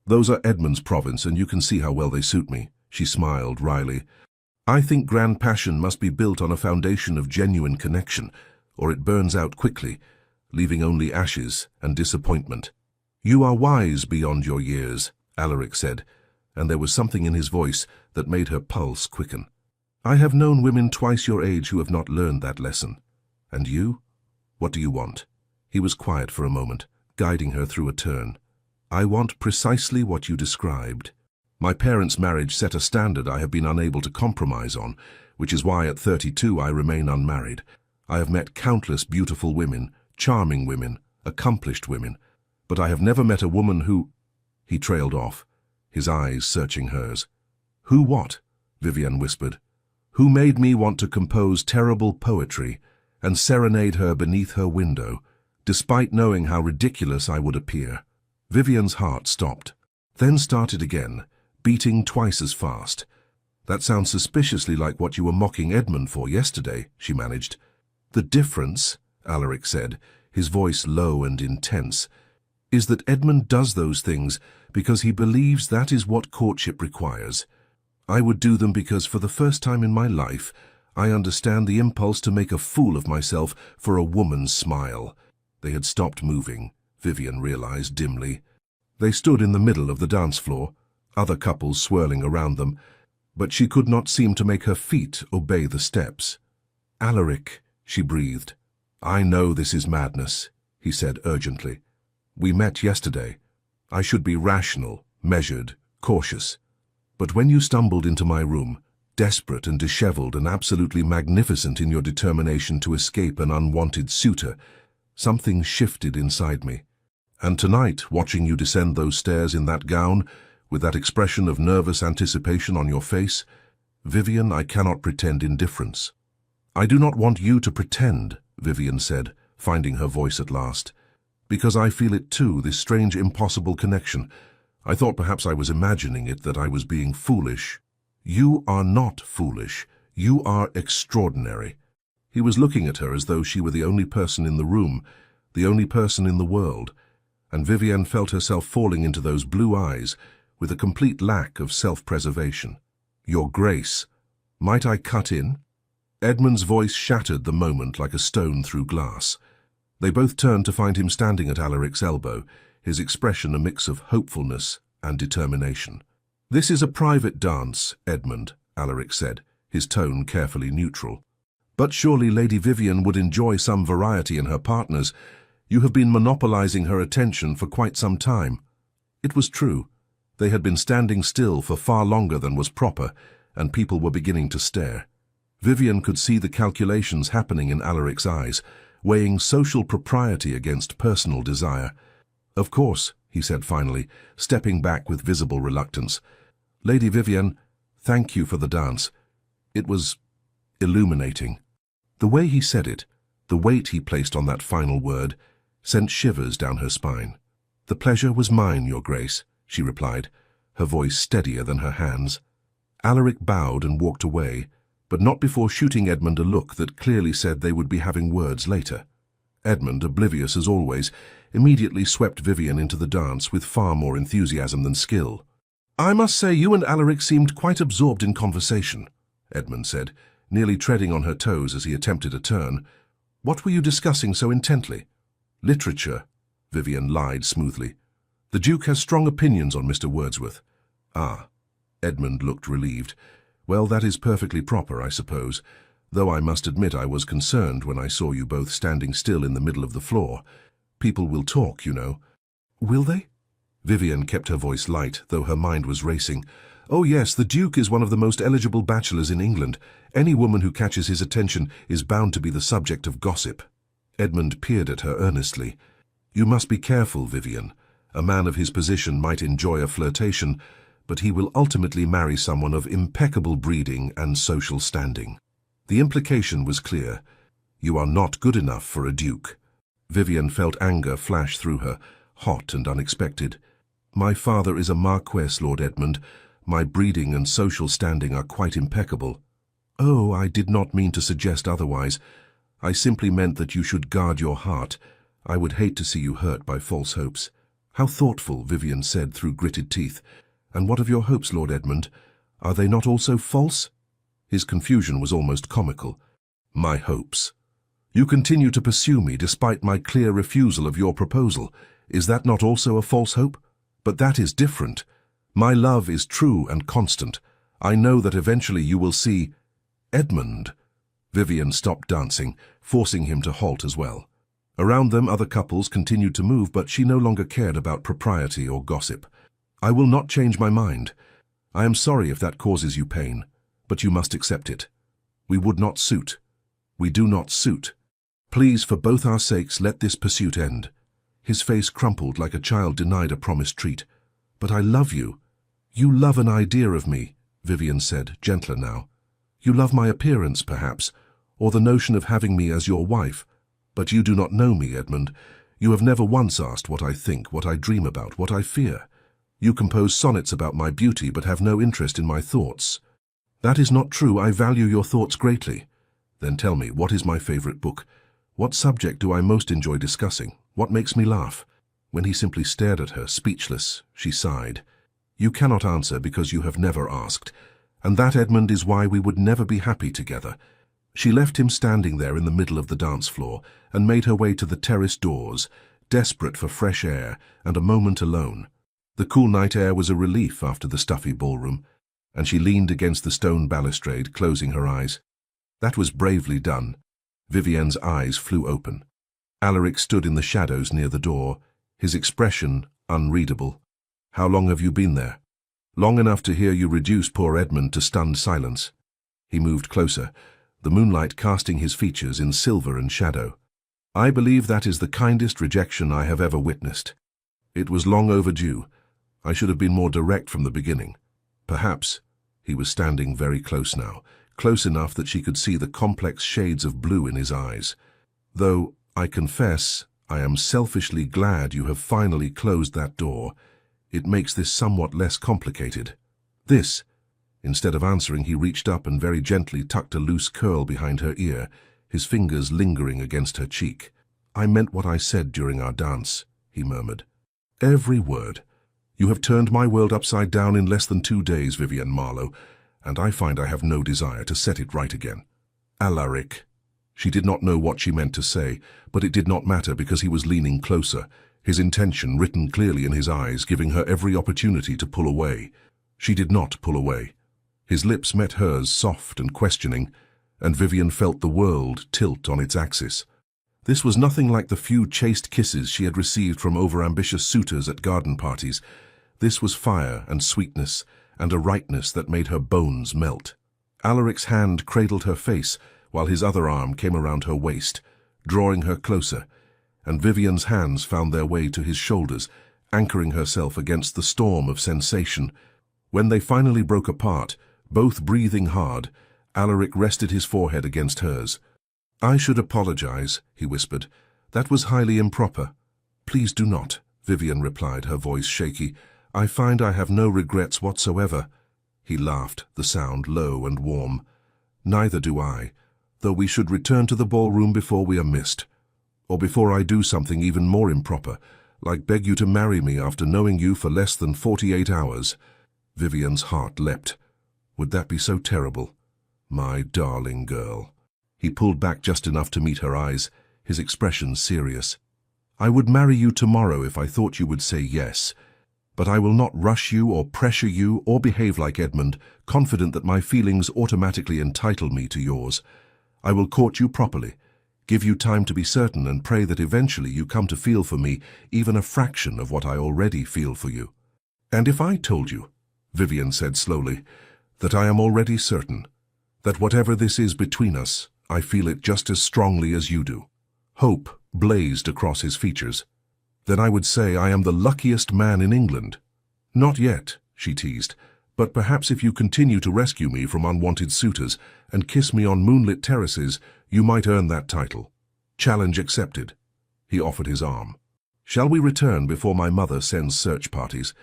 S1: Those are Edmund's province, and you can see how well they suit me." She smiled wryly. "I think grand passion must be built on a foundation of genuine connection, or it burns out quickly, leaving only ashes and disappointment." "You are wise beyond your years," Alaric said, and there was something in his voice that made her pulse quicken. "I have known women twice your age who have not learned that lesson. And you? What do you want?" He was quiet for a moment, guiding her through a turn. "I want precisely what you described. My parents' marriage set a standard I have been unable to compromise on, which is why at 32 I remain unmarried. I have met countless beautiful women, charming women, accomplished women, but I have never met a woman who—" He trailed off, his eyes searching hers. "Who what?" Vivian whispered. "Who made me want to compose terrible poetry and serenade her beneath her window, despite knowing how ridiculous I would appear." Vivian's heart stopped, then started again, beating twice as fast. "That sounds suspiciously like what you were mocking Edmund for yesterday," she managed. "The difference," Alaric said, his voice low and intense, "is that Edmund does those things because he believes that is what courtship requires. I would do them because for the first time in my life, I understand the impulse to make a fool of myself for a woman's smile. They had stopped moving, Vivian realized dimly. They stood in the middle of the dance floor, other couples swirling around them, but she could not seem to make her feet obey the steps. "Alaric," she breathed. "I know this is madness," he said urgently. "We met yesterday. I should be rational, measured, cautious. But when you stumbled into my room, desperate and disheveled and absolutely magnificent in your determination to escape an unwanted suitor, something shifted inside me. And tonight, watching you descend those stairs in that gown, with that expression of nervous anticipation on your face, Vivian, I cannot pretend indifference." "I do not want you to pretend," Vivian said, finding her voice at last. "Because I feel it too, this strange, impossible connection. I thought perhaps I was imagining it, that I was being foolish." "You are not foolish. You are extraordinary." He was looking at her as though she were the only person in the room, the only person in the world, and Vivian felt herself falling into those blue eyes with a complete lack of self-preservation. "Your Grace, might I cut in?" Edmund's voice shattered the moment like a stone through glass. They both turned to find him standing at Alaric's elbow, his expression a mix of hopefulness and determination. "This is a private dance, Edmund," Alaric said, his tone carefully neutral. "But surely Lady Vivian would enjoy some variety in her partners. You have been monopolizing her attention for quite some time." It was true. They had been standing still for far longer than was proper, and people were beginning to stare. Vivian could see the calculations happening in Alaric's eyes, weighing social propriety against personal desire. "Of course," he said finally, stepping back with visible reluctance. "Lady Vivian, thank you for the dance. It was illuminating." The way he said it, the weight he placed on that final word, sent shivers down her spine. "The pleasure was mine, Your Grace," she replied, her voice steadier than her hands. Alaric bowed and walked away, but not before shooting Edmund a look that clearly said they would be having words later. Edmund, oblivious as always, immediately swept Vivian into the dance with far more enthusiasm than skill. "I must say you and Alaric seemed quite absorbed in conversation," Edmund said, nearly treading on her toes as he attempted a turn. "What were you discussing so intently?" "Literature," Vivian lied smoothly. "The Duke has strong opinions on Mr. Wordsworth." "Ah." Edmund looked relieved. "Well, that is perfectly proper, I suppose, though I must admit I was concerned when I saw you both standing still in the middle of the floor. People will talk, you know." "Will they?" Vivian kept her voice light, though her mind was racing. "Oh yes, the Duke is one of the most eligible bachelors in England. Any woman who catches his attention is bound to be the subject of gossip." Edmund peered at her earnestly. "You must be careful, Vivian. A man of his position might enjoy a flirtation, but he will ultimately marry someone of impeccable breeding and social standing." The implication was clear. You are not good enough for a duke. Vivian felt anger flash through her, hot and unexpected. "My father is a Marquess, Lord Edmund. My breeding and social standing are quite impeccable." "Oh, I did not mean to suggest otherwise. I simply meant that you should guard your heart. I would hate to see you hurt by false hopes." "How thoughtful," Vivian said through gritted teeth. "And what of your hopes, Lord Edmund? Are they not also false?" His confusion was almost comical. "My hopes? You continue to pursue me despite my clear refusal of your proposal. Is that not also a false hope? But that is different. My love is true and constant. I know that eventually you will see—" "Edmund." Vivian stopped dancing, forcing him to halt as well. Around them other couples continued to move, but she no longer cared about propriety or gossip. "I will not change my mind. I am sorry if that causes you pain, but you must accept it. We would not suit. We do not suit. Please, for both our sakes, let this pursuit end." His face crumpled like a child denied a promised treat. "But I love you." "You love an idea of me," Vivian said, gentler now. "You love my appearance, perhaps, or the notion of having me as your wife. But you do not know me, Edmund. You have never once asked what I think, what I dream about, what I fear. You compose sonnets about my beauty, but have no interest in my thoughts." "That is not true. I value your thoughts greatly." "Then tell me, what is my favorite book? What subject do I most enjoy discussing? What makes me laugh?" When he simply stared at her, speechless, she sighed. "You cannot answer because you have never asked. And that, Edmund, is why we would never be happy together. She left him standing there in the middle of the dance floor and made her way to the terrace doors, desperate for fresh air and a moment alone. The cool night air was a relief after the stuffy ballroom, and she leaned against the stone balustrade, closing her eyes. That was bravely done. Vivienne's eyes flew open. Alaric stood in the shadows near the door, his expression unreadable. "How long have you been there?" "Long enough to hear you reduce poor Edmund to stunned silence." He moved closer, the moonlight casting his features in silver and shadow. "I believe that is the kindest rejection I have ever witnessed. It was long overdue. I should have been more direct from the beginning. Perhaps." He was standing very close now, close enough that she could see the complex shades of blue in his eyes. "Though, I confess, I am selfishly glad you have finally closed that door. It makes this somewhat less complicated." "This." Instead of answering, he reached up and very gently tucked a loose curl behind her ear, his fingers lingering against her cheek. "I meant what I said during our dance," he murmured. "Every word. You have turned my world upside down in less than 2 days, Vivienne Marlowe, and I find I have no desire to set it right again." "Alaric." She did not know what she meant to say, but it did not matter because he was leaning closer, his intention written clearly in his eyes, giving her every opportunity to pull away. She did not pull away. His lips met hers, soft and questioning, and Vivienne felt the world tilt on its axis. This was nothing like the few chaste kisses she had received from overambitious suitors at garden parties. This was fire and sweetness, and a rightness that made her bones melt. Alaric's hand cradled her face, while his other arm came around her waist, drawing her closer, and Vivienne's hands found their way to his shoulders, anchoring herself against the storm of sensation. When they finally broke apart, both breathing hard, Alaric rested his forehead against hers. "I should apologize," he whispered. "That was highly improper." "Please do not," Vivienne replied, her voice shaky. "I find I have no regrets whatsoever." He laughed, the sound low and warm. "Neither do I, though we should return to the ballroom before we are missed. Or before I do something even more improper, like beg you to marry me after knowing you for less than 48 hours. Vivienne's heart leapt. Would that be so terrible? My darling girl. He pulled back just enough to meet her eyes, his expression serious. "I would marry you tomorrow if I thought you would say yes. But I will not rush you or pressure you or behave like Edmund, confident that my feelings automatically entitle me to yours. I will court you properly, give you time to be certain, and pray that eventually you come to feel for me even a fraction of what I already feel for you." "And if I told you," Vivienne said slowly, "that I am already certain, that whatever this is between us, I feel it just as strongly as you do." Hope blazed across his features. "Then I would say I am the luckiest man in England." "Not yet," she teased, "but perhaps if you continue to rescue me from unwanted suitors and kiss me on moonlit terraces, you might earn that title. Challenge accepted." He offered his arm. "Shall we return before my mother sends search parties?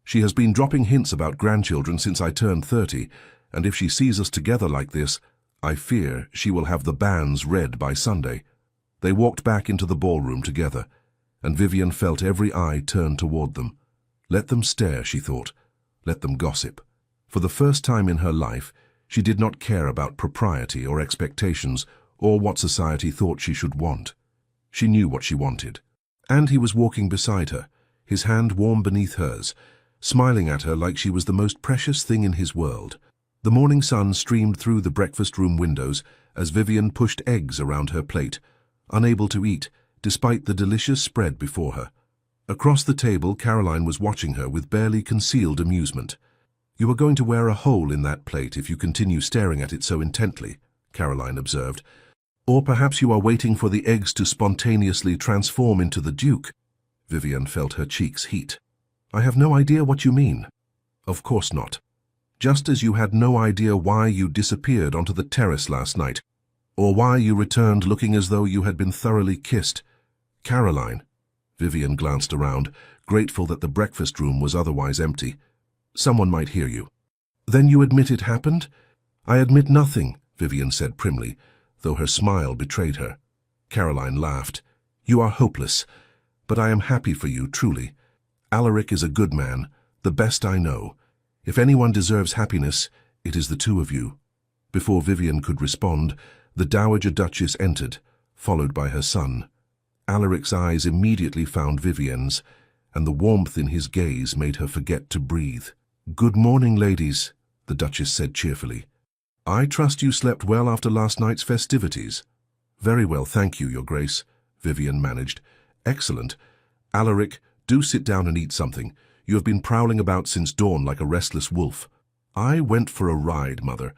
S1: She has been dropping hints about grandchildren since I turned 30, and if she sees us together like this, I fear she will have the bans read by Sunday." They walked back into the ballroom together, and Vivienne felt every eye turn toward them. Let them stare, she thought. Let them gossip. For the first time in her life, she did not care about propriety or expectations or what society thought she should want. She knew what she wanted. And he was walking beside her, his hand warm beneath hers, smiling at her like she was the most precious thing in his world. The morning sun streamed through the breakfast room windows as Vivienne pushed eggs around her plate, unable to eat, despite the delicious spread before her. Across the table, Caroline was watching her with barely concealed amusement. "You are going to wear a hole in that plate if you continue staring at it so intently," Caroline observed. "Or perhaps you are waiting for the eggs to spontaneously transform into the Duke." Vivienne felt her cheeks heat. "I have no idea what you mean." "Of course not. Just as you had no idea why you disappeared onto the terrace last night, or why you returned looking as though you had been thoroughly kissed. Caroline." Vivienne glanced around, grateful that the breakfast room was otherwise empty. "Someone might hear you." "Then you admit it happened?" "I admit nothing," Vivienne said primly, though her smile betrayed her. Caroline laughed. "You are hopeless, but I am happy for you, truly. Alaric is a good man, the best I know. If anyone deserves happiness, it is the two of you." Before Vivienne could respond, The Dowager Duchess entered, followed by her son. Alaric's eyes immediately found Vivien's, and the warmth in his gaze made her forget to breathe. "Good morning, ladies," the Duchess said cheerfully. "I trust you slept well after last night's festivities." "Very well, thank you, Your Grace," Vivian managed. "Excellent. Alaric, do sit down and eat something. You have been prowling about since dawn like a restless wolf." "I went for a ride, Mother.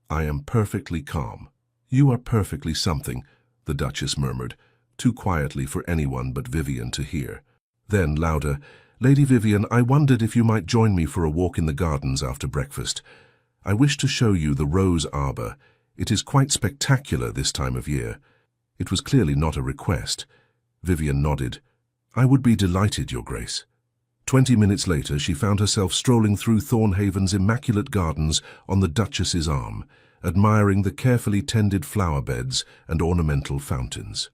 S1: I am perfectly calm." "You are perfectly something," the Duchess murmured, too quietly for anyone but Vivian to hear. Then, louder, "Lady Vivian, I wondered if you might join me for a walk in the gardens after breakfast. I wish to show you the rose arbor. It is quite spectacular this time of year." It was clearly not a request. Vivian nodded. "I would be delighted, Your Grace." 20 minutes later, she found herself strolling through Thornhaven's immaculate gardens on the Duchess's arm, admiring the carefully tended flower beds and ornamental fountains.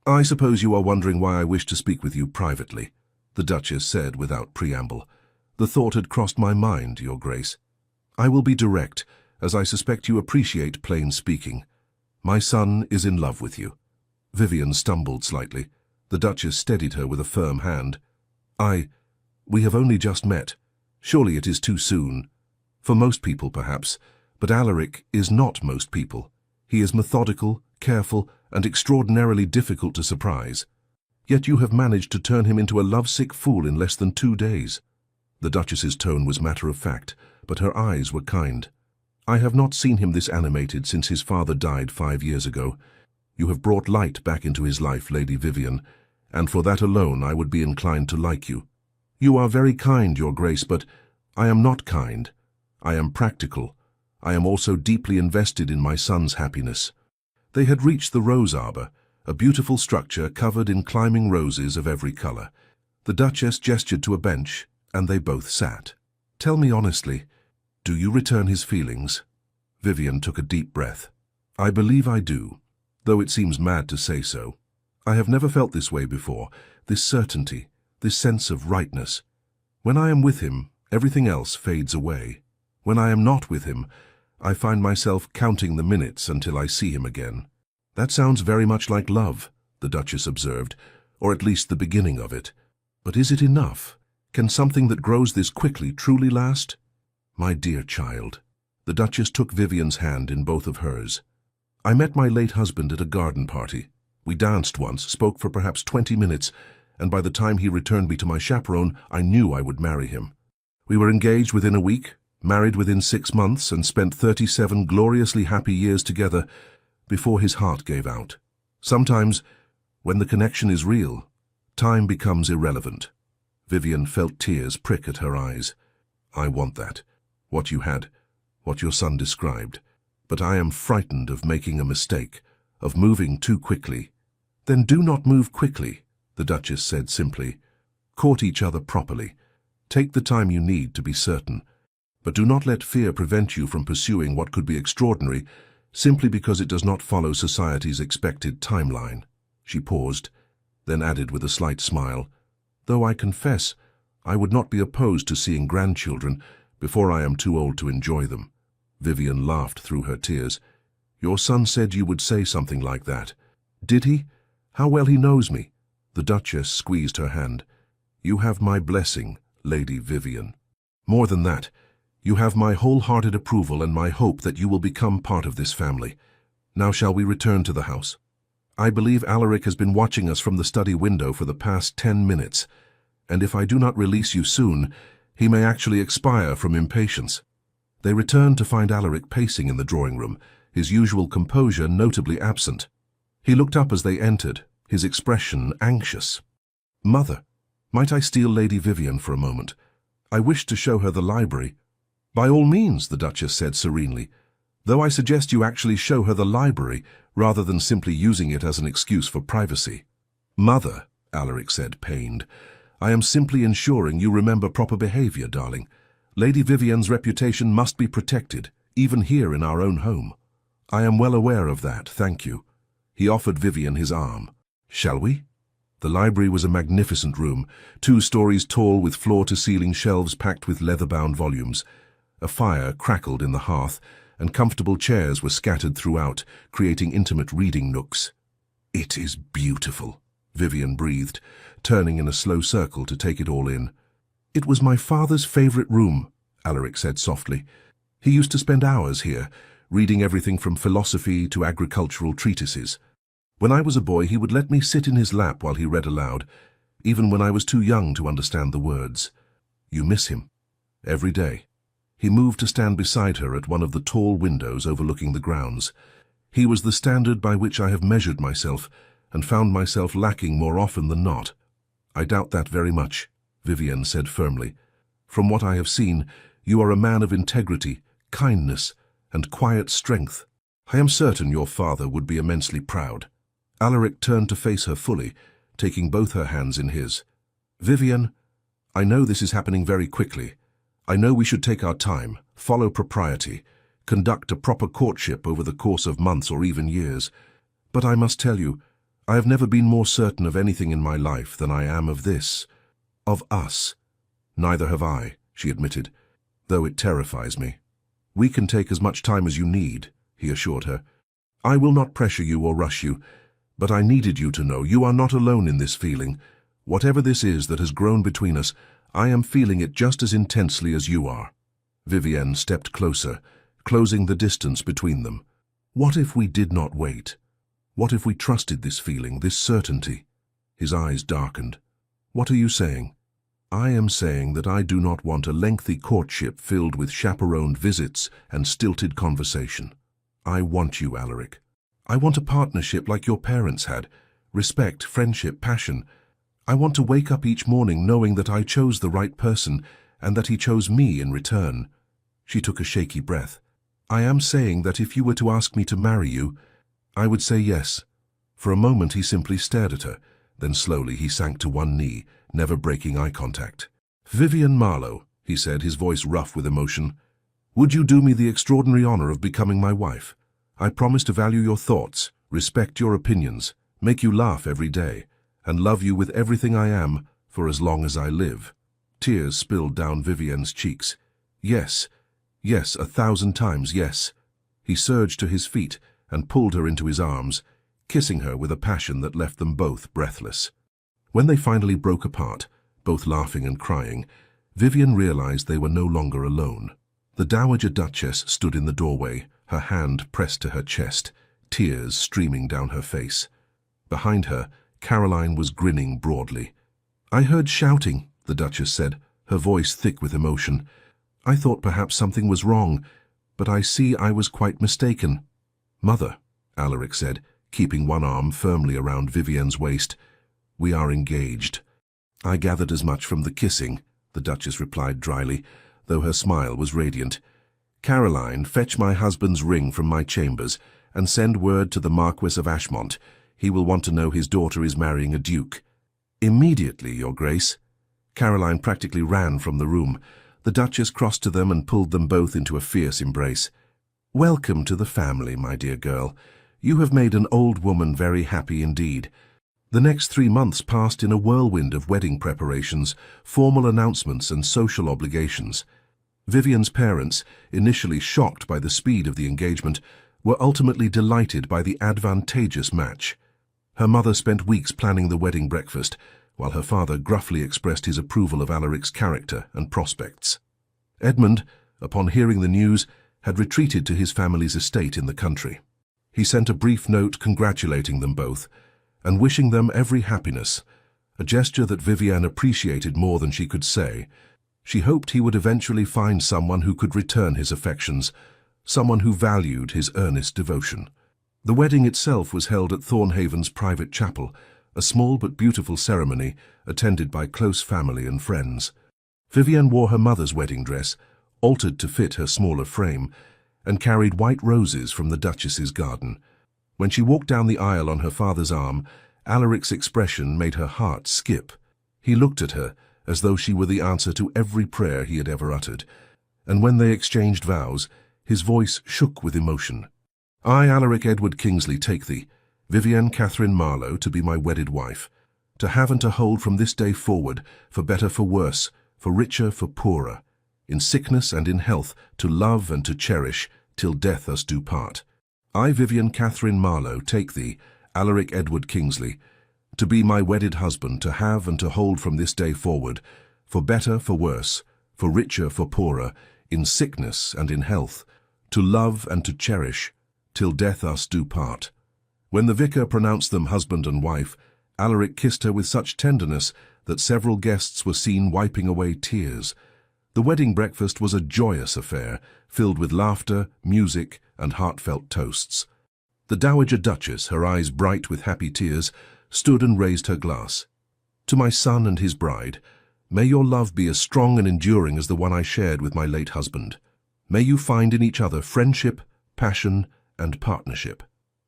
S1: "I suppose you are wondering why I wish to speak with you privately," the Duchess said without preamble. "The thought had crossed my mind, Your Grace. I will be direct, as I suspect you appreciate plain speaking. My son is in love with you." Vivian stumbled slightly. The Duchess steadied her with a firm hand. We have only just met. Surely it is too soon. For most people, perhaps, but Alaric is not most people. He is methodical, careful, and extraordinarily difficult to surprise. Yet you have managed to turn him into a lovesick fool in less than 2 days." The Duchess's tone was matter-of-fact, but her eyes were kind. "I have not seen him this animated since his father died 5 years ago. You have brought light back into his life, Lady Vivian, and for that alone I would be inclined to like you." "You are very kind, Your Grace, but I am not kind. I am practical. I am also deeply invested in my son's happiness." They had reached the rose arbor, a beautiful structure covered in climbing roses of every color. The Duchess gestured to a bench, and they both sat. "Tell me honestly, do you return his feelings?" Vivian took a deep breath. "I believe I do, though it seems mad to say so. I have never felt this way before, this certainty, this sense of rightness. When I am with him, everything else fades away. When I am not with him, I find myself counting the minutes until I see him again." "That sounds very much like love," the Duchess observed, "or at least the beginning of it. But is it enough? Can something that grows this quickly truly last?" "My dear child." The Duchess took Vivian's hand in both of hers. "I met my late husband at a garden party. We danced once, spoke for perhaps 20 minutes, and by the time he returned me to my chaperone, I knew I would marry him. We were engaged within a week, married within 6 months, and spent 37 gloriously happy years together before his heart gave out. Sometimes, when the connection is real, time becomes irrelevant." Vivian felt tears prick at her eyes. "I want that, what you had, what your son described. But I am frightened of making a mistake, of moving too quickly." "Then do not move quickly," the Duchess said simply. "Court each other properly. Take the time you need to be certain. But do not let fear prevent you from pursuing what could be extraordinary simply because it does not follow society's expected timeline." She paused, then added with a slight smile, "Though I confess, I would not be opposed to seeing grandchildren before I am too old to enjoy them." Vivian laughed through her tears. "Your son said you would say something like that." "Did he? How well he knows me." The Duchess squeezed her hand. "You have my blessing, Lady Vivian. More than that, you have my wholehearted approval and my hope that you will become part of this family. Now shall we return to the house? I believe Alaric has been watching us from the study window for the past 10 minutes, and if I do not release you soon, he may actually expire from impatience." They returned to find Alaric pacing in the drawing room, his usual composure notably absent. He looked up as they entered, his expression anxious. "Mother, might I steal Lady Vivian for a moment? I wish to show her the library." "By all means," the Duchess said serenely, "though I suggest you actually show her the library rather than simply using it as an excuse for privacy." "Mother," Alaric said, pained, "I am simply ensuring you remember proper behavior, darling. Lady Vivian's reputation must be protected, even here in our own home." "I am well aware of that, thank you." He offered Vivian his arm. "Shall we?" The library was a magnificent room, 2 stories tall with floor-to-ceiling shelves packed with leather-bound volumes. A fire crackled in the hearth, and comfortable chairs were scattered throughout, creating intimate reading nooks. "It is beautiful," Vivian breathed, turning in a slow circle to take it all in. "It was my father's favorite room," Alaric said softly. "He used to spend hours here, reading everything from philosophy to agricultural treatises. When I was a boy, he would let me sit in his lap while he read aloud, even when I was too young to understand the words." "You miss him?" "Every day." He moved to stand beside her at one of the tall windows overlooking the grounds. "He was the standard by which I have measured myself, and found myself lacking more often than not." "I doubt that very much," Vivian said firmly. "From what I have seen, you are a man of integrity, kindness, and quiet strength. I am certain your father would be immensely proud." Alaric turned to face her fully, taking both her hands in his. "Vivian, I know this is happening very quickly. I know we should take our time, follow propriety, conduct a proper courtship over the course of months or even years. But I must tell you, I have never been more certain of anything in my life than I am of this. Of us." "Neither have I," she admitted, "though it terrifies me." "We can take as much time as you need," he assured her. "I will not pressure you or rush you, but I needed you to know you are not alone in this feeling. Whatever this is that has grown between us, I am feeling it just as intensely as you are." Vivienne stepped closer, closing the distance between them. "What if we did not wait? What if we trusted this feeling, this certainty?" His eyes darkened. "What are you saying?" "I am saying that I do not want a lengthy courtship filled with chaperoned visits and stilted conversation. I want you, Alaric. I want a partnership like your parents had, respect, friendship, passion. I want to wake up each morning knowing that I chose the right person and that he chose me in return." She took a shaky breath. "I am saying that if you were to ask me to marry you, I would say yes." For a moment he simply stared at her, then slowly he sank to one knee, never breaking eye contact. "Vivian Marlowe," he said, his voice rough with emotion, "would you do me the extraordinary honor of becoming my wife? I promise to value your thoughts, respect your opinions, make you laugh every day, and love you with everything I am for as long as I live." Tears spilled down Vivienne's cheeks. "Yes, yes, 1,000 times yes." He surged to his feet and pulled her into his arms, kissing her with a passion that left them both breathless. When they finally broke apart, both laughing and crying, Vivian realized they were no longer alone. The Dowager Duchess stood in the doorway, her hand pressed to her chest, tears streaming down her face. Behind her, Caroline was grinning broadly. "I heard shouting," the Duchess said, her voice thick with emotion. "I thought perhaps something was wrong, but I see I was quite mistaken." "Mother," Alaric said, keeping one arm firmly around Vivienne's waist, "we are engaged." "I gathered as much from the kissing," the Duchess replied dryly, though her smile was radiant. "Caroline, fetch my husband's ring from my chambers and send word to the Marquis of Ashmont. He will want to know his daughter is marrying a duke." "Immediately, Your Grace." Caroline practically ran from the room. The Duchess crossed to them and pulled them both into a fierce embrace. "Welcome to the family, my dear girl. You have made an old woman very happy indeed." The next 3 months passed in a whirlwind of wedding preparations, formal announcements and social obligations. Vivian's parents, initially shocked by the speed of the engagement, were ultimately delighted by the advantageous match. Her mother spent weeks planning the wedding breakfast, while her father gruffly expressed his approval of Alaric's character and prospects. Edmund, upon hearing the news, had retreated to his family's estate in the country. He sent a brief note congratulating them both and wishing them every happiness, a gesture that Vivian appreciated more than she could say. She hoped he would eventually find someone who could return his affections, someone who valued his earnest devotion. The wedding itself was held at Thornhaven's private chapel, a small but beautiful ceremony attended by close family and friends. Vivian wore her mother's wedding dress, altered to fit her smaller frame, and carried white roses from the Duchess's garden. When she walked down the aisle on her father's arm, Alaric's expression made her heart skip. He looked at her as though she were the answer to every prayer he had ever uttered, and when they exchanged vows, his voice shook with emotion. "I, Alaric Edward Kingsley, take thee, Vivian Catherine Marlowe, to be my wedded wife, to have and to hold from this day forward, for better, for worse, for richer, for poorer, in sickness and in health, to love and to cherish, till death us do part. I, Vivian Catherine Marlowe, take thee, Alaric Edward Kingsley, to be my wedded husband, to have and to hold from this day forward, for better, for worse, for richer, for poorer, in sickness and in health, to love and to cherish, till death us do part. When the vicar pronounced them husband and wife, Alaric kissed her with such tenderness that several guests were seen wiping away tears. The wedding breakfast was a joyous affair, filled with laughter, music, and heartfelt toasts. The Dowager Duchess, her eyes bright with happy tears, stood and raised her glass. To my son and his bride, may your love be as strong and enduring as the one I shared with my late husband. May you find in each other friendship, passion, and partnership.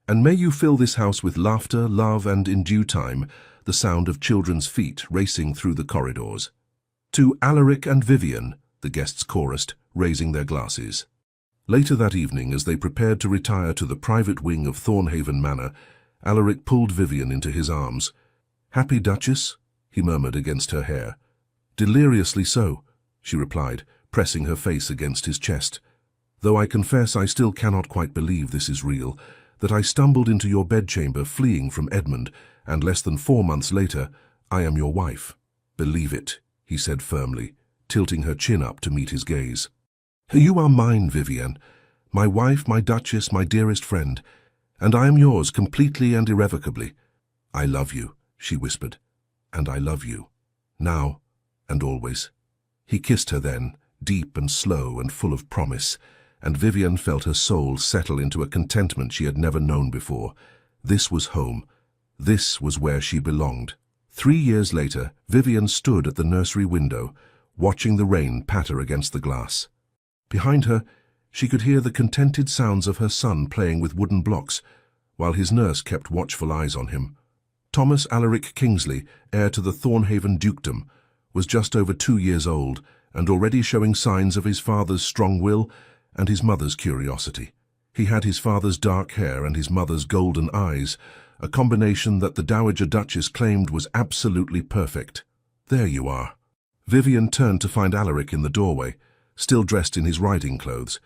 S1: And may you fill this house with laughter, love, and, in due time, the sound of children's feet racing through the corridors. To Alaric and Vivian, the guests chorused, raising their glasses. Later that evening, as they prepared to retire to the private wing of Thornhaven Manor, Alaric pulled Vivian into his arms. "Happy, Duchess?" he murmured against her hair. "Deliriously so," she replied, pressing her face against his chest. "Though I confess I still cannot quite believe this is real, that I stumbled into your bedchamber fleeing from Edmund, and less than 4 months later, I am your wife. Believe it," he said firmly, tilting her chin up to meet his gaze. "You are mine, Vivian, my wife, my Duchess, my dearest friend, and I am yours completely and irrevocably. I love you," she whispered, "and I love you, now and always." He kissed her then, deep and slow and full of promise, and Vivian felt her soul settle into a contentment she had never known before. This was home. This was where she belonged. 3 years later, Vivian stood at the nursery window, watching the rain patter against the glass. Behind her, she could hear the contented sounds of her son playing with wooden blocks, while his nurse kept watchful eyes on him. Thomas Alaric Kingsley, heir to the Thornhaven dukedom, was just over 2 years old and already showing signs of his father's strong will and his mother's curiosity. He had his father's dark hair and his mother's golden eyes, a combination that the Dowager Duchess claimed was absolutely perfect. "There you are." Vivian turned to find Alaric in the doorway, still dressed in his riding clothes,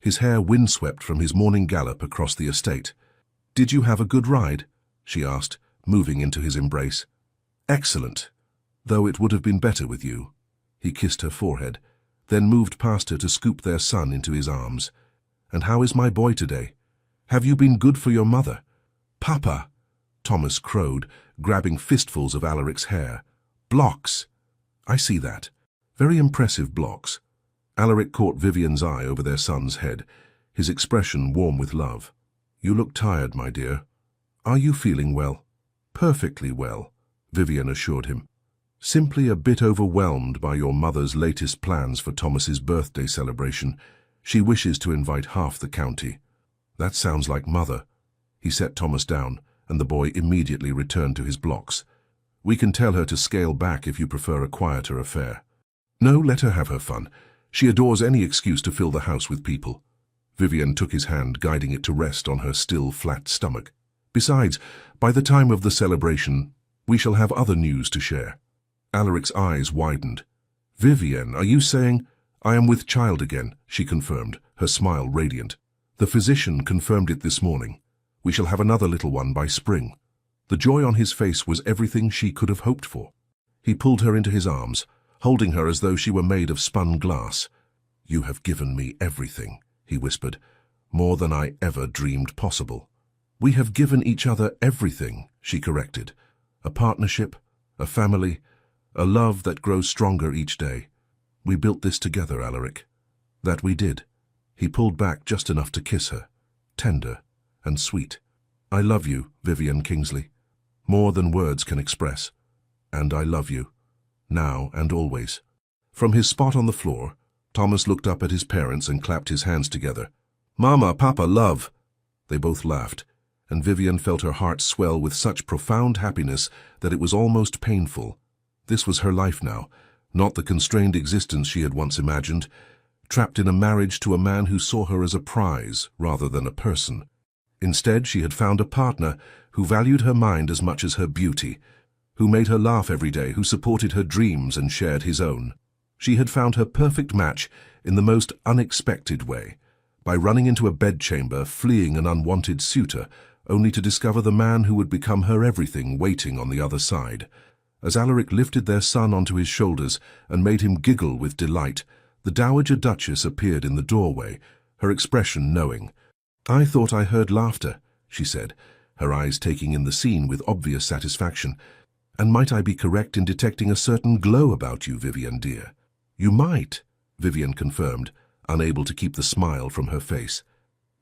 S1: his hair windswept from his morning gallop across the estate. "Did you have a good ride?" she asked, moving into his embrace. "Excellent, though it would have been better with you." He kissed her forehead, then moved past her to scoop their son into his arms. "And how is my boy today? Have you been good for your mother?" "Papa," Thomas crowed, grabbing fistfuls of Alaric's hair. "Blocks." "I see that. Very impressive blocks." Alaric caught Vivian's eye over their son's head, his expression warm with love. "You look tired, my dear. Are you feeling well?" "Perfectly well," Vivian assured him. "Simply a bit overwhelmed by your mother's latest plans for Thomas's birthday celebration. She wishes to invite half the county." "That sounds like Mother." He set Thomas down, and the boy immediately returned to his blocks. "We can tell her to scale back if you prefer a quieter affair." "No, let her have her fun. She adores any excuse to fill the house with people." Vivian took his hand, guiding it to rest on her still flat stomach. "Besides, by the time of the celebration, we shall have other news to share." Alaric's eyes widened. "Vivian, are you saying—" "I am with child again," she confirmed, her smile radiant. "The physician confirmed it this morning. We shall have another little one by spring." The joy on his face was everything she could have hoped for. He pulled her into his arms, holding her as though she were made of spun glass. "You have given me everything," he whispered, "more than I ever dreamed possible." "We have given each other everything," she corrected. "A partnership, a family, a love that grows stronger each day. We built this together, Alaric." "That we did." He pulled back just enough to kiss her, tender and sweet. "I love you, Vivian Kingsley, more than words can express. And I love you, now and always." From his spot on the floor, Thomas looked up at his parents and clapped his hands together. "Mama, Papa, love!" They both laughed, and Vivian felt her heart swell with such profound happiness that it was almost painful. This was her life now, not the constrained existence she had once imagined, trapped in a marriage to a man who saw her as a prize rather than a person. Instead, she had found a partner who valued her mind as much as her beauty, who made her laugh every day, who supported her dreams and shared his own. She had found her perfect match in the most unexpected way, by running into a bedchamber, fleeing an unwanted suitor, only to discover the man who would become her everything waiting on the other side. As Alaric lifted their son onto his shoulders and made him giggle with delight, the Dowager Duchess appeared in the doorway, her expression knowing. "I thought I heard laughter," she said, her eyes taking in the scene with obvious satisfaction. "And might I be correct in detecting a certain glow about you, Vivian dear?" "You might," Vivian confirmed, unable to keep the smile from her face.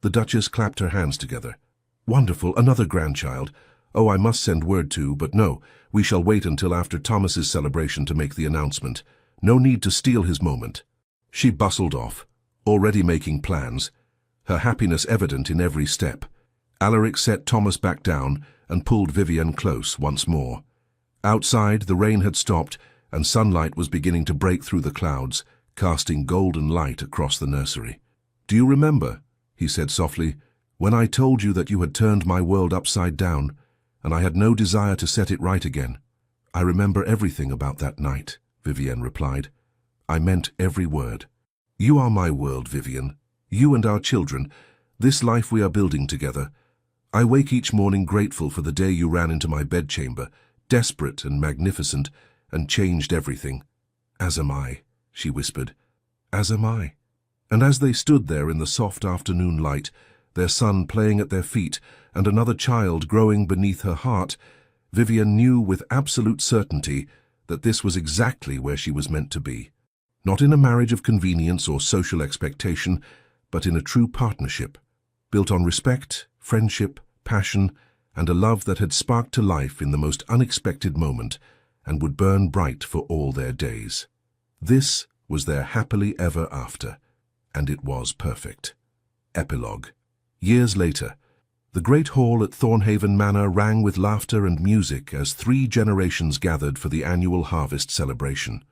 S1: The Duchess clapped her hands together. "Wonderful, another grandchild. Oh, I must send word to, but no, we shall wait until after Thomas's celebration to make the announcement. No need to steal his moment." She bustled off, already making plans, her happiness evident in every step. Alaric set Thomas back down and pulled Vivian close once more. Outside, the rain had stopped, and sunlight was beginning to break through the clouds, casting golden light across the nursery. "Do you remember," he said softly, "when I told you that you had turned my world upside down, and I had no desire to set it right again?" "I remember everything about that night," Vivian replied. "I meant every word. You are my world, Vivian. You and our children, this life we are building together. I wake each morning grateful for the day you ran into my bedchamber, desperate and magnificent, and changed everything. As am I," she whispered. "As am I." And as they stood there in the soft afternoon light, their son playing at their feet and another child growing beneath her heart, Vivian knew with absolute certainty that this was exactly where she was meant to be. Not in a marriage of convenience or social expectation, but in a true partnership, built on respect, friendship, passion, and a love that had sparked to life in the most unexpected moment and would burn bright for all their days. This was their happily ever after, and it was perfect. Epilogue. Years later, the great hall at Thornhaven Manor rang with laughter and music as 3 generations gathered for the annual harvest celebration.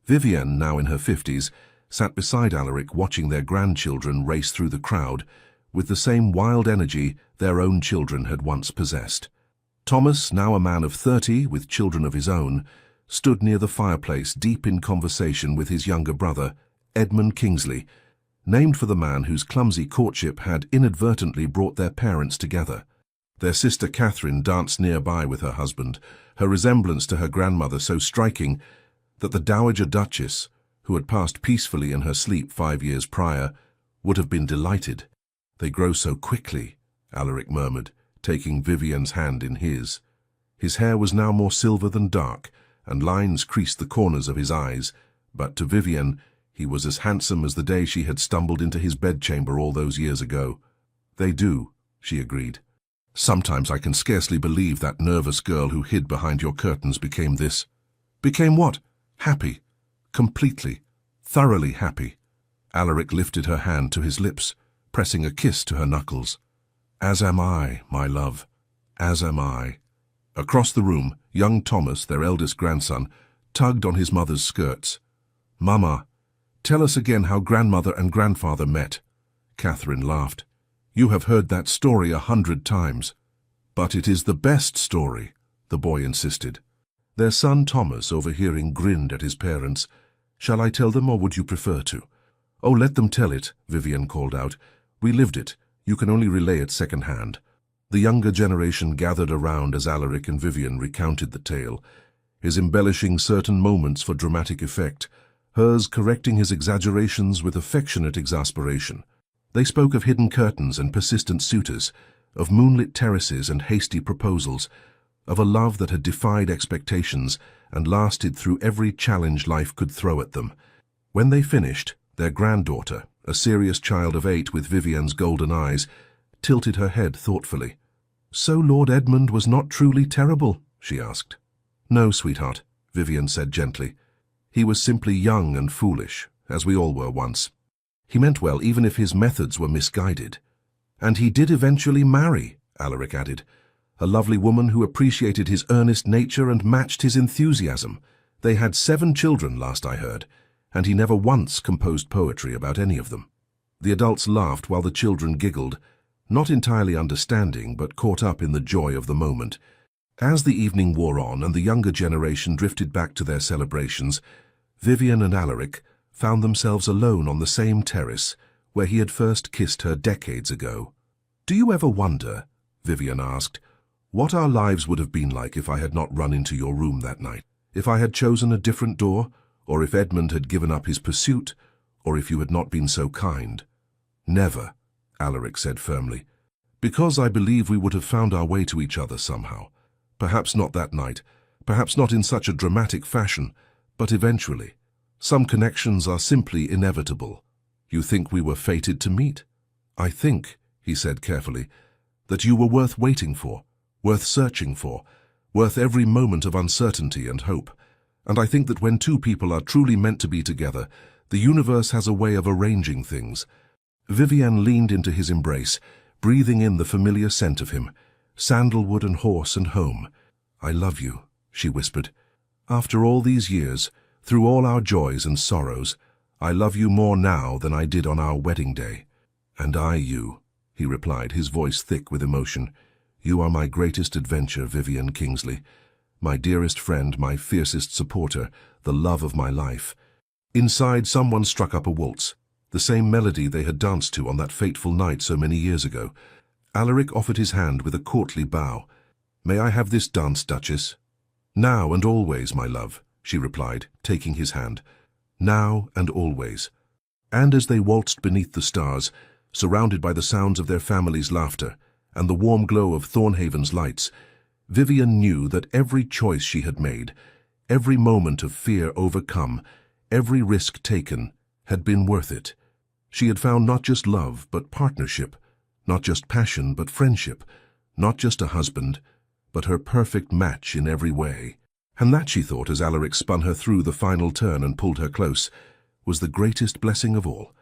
S1: Vivian, now in her 50s, sat beside Alaric watching their grandchildren race through the crowd with the same wild energy their own children had once possessed. Thomas, now a man of 30 with children of his own, stood near the fireplace deep in conversation with his younger brother, Edmund Kingsley, named for the man whose clumsy courtship had inadvertently brought their parents together. Their sister Catherine danced nearby with her husband, her resemblance to her grandmother so striking that the Dowager Duchess, who had passed peacefully in her sleep 5 years prior, would have been delighted. "They grow so quickly," Alaric murmured, taking Vivian's hand in his. His hair was now more silver than dark, and lines creased the corners of his eyes, but to Vivian he was as handsome as the day she had stumbled into his bedchamber all those years ago. "They do," she agreed. "Sometimes I can scarcely believe that nervous girl who hid behind your curtains became this." "Became what?" "Happy. Completely. Thoroughly happy." Alaric lifted her hand to his lips, pressing a kiss to her knuckles. "As am I, my love. As am I." Across the room, young Thomas, their eldest grandson, tugged on his mother's skirts. "Mama, tell us again how grandmother and grandfather met." Catherine laughed. "You have heard that story 100 times." "But it is the best story," the boy insisted. Their son Thomas, overhearing, grinned at his parents. "Shall I tell them, or would you prefer to?" "Oh, let them tell it," Vivian called out. "We lived it. You can only relay it second-hand." The younger generation gathered around as Alaric and Vivian recounted the tale, his embellishing certain moments for dramatic effect, hers correcting his exaggerations with affectionate exasperation. They spoke of hidden curtains and persistent suitors, of moonlit terraces and hasty proposals, of a love that had defied expectations and lasted through every challenge life could throw at them. When they finished, their granddaughter, a serious child of 8 with Vivian's golden eyes, tilted her head thoughtfully. "So Lord Edmund was not truly terrible?" she asked. "No, sweetheart," Vivian said gently. "He was simply young and foolish, as we all were once. He meant well even if his methods were misguided." "And he did eventually marry," Alaric added. "A lovely woman who appreciated his earnest nature and matched his enthusiasm. They had 7 children, last I heard, and he never once composed poetry about any of them." The adults laughed while the children giggled, not entirely understanding but caught up in the joy of the moment. As the evening wore on and the younger generation drifted back to their celebrations, Vivian and Alaric found themselves alone on the same terrace, where he had first kissed her decades ago. "Do you ever wonder," Vivian asked, "what our lives would have been like if I had not run into your room that night? If I had chosen a different door, or if Edmund had given up his pursuit, or if you had not been so kind?" "Never," Alaric said firmly, "because I believe we would have found our way to each other somehow. Perhaps not that night, perhaps not in such a dramatic fashion, but eventually. Some connections are simply inevitable. You think we were fated to meet? I think," he said carefully, "that you were worth waiting for, worth searching for, worth every moment of uncertainty and hope. And I think that when two people are truly meant to be together, the universe has a way of arranging things." Vivian leaned into his embrace, breathing in the familiar scent of him, sandalwood and horse and home. "I love you," she whispered. "After all these years, through all our joys and sorrows, I love you more now than I did on our wedding day." "And I you," he replied, his voice thick with emotion. "You are my greatest adventure, Vivian Kingsley. My dearest friend, my fiercest supporter, the love of my life." Inside, someone struck up a waltz, the same melody they had danced to on that fateful night so many years ago. Alaric offered his hand with a courtly bow. "May I have this dance, Duchess?" "Now and always, my love," she replied, taking his hand. "Now and always." And as they waltzed beneath the stars, surrounded by the sounds of their family's laughter and the warm glow of Thornhaven's lights, Vivian knew that every choice she had made, every moment of fear overcome, every risk taken, had been worth it. She had found not just love, but partnership, not just passion, but friendship, not just a husband, but her perfect match in every way. And that, she thought as Alaric spun her through the final turn and pulled her close, was the greatest blessing of all.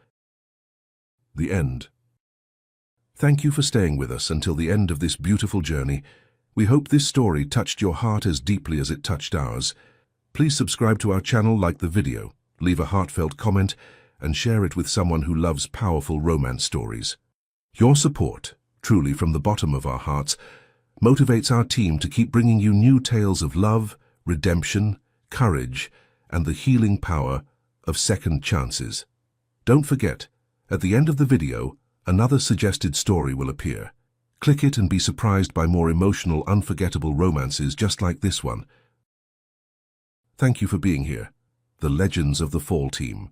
S1: The end. Thank you for staying with us until the end of this beautiful journey. We hope this story touched your heart as deeply as it touched ours. Please subscribe to our channel, like the video, leave a heartfelt comment, and share it with someone who loves powerful romance stories. Your support, truly from the bottom of our hearts, motivates our team to keep bringing you new tales of love, redemption, courage, and the healing power of second chances. Don't forget, at the end of the video, another suggested story will appear. Click it and be surprised by more emotional, unforgettable romances just like this one. Thank you for being here, the Legends of the Fall team.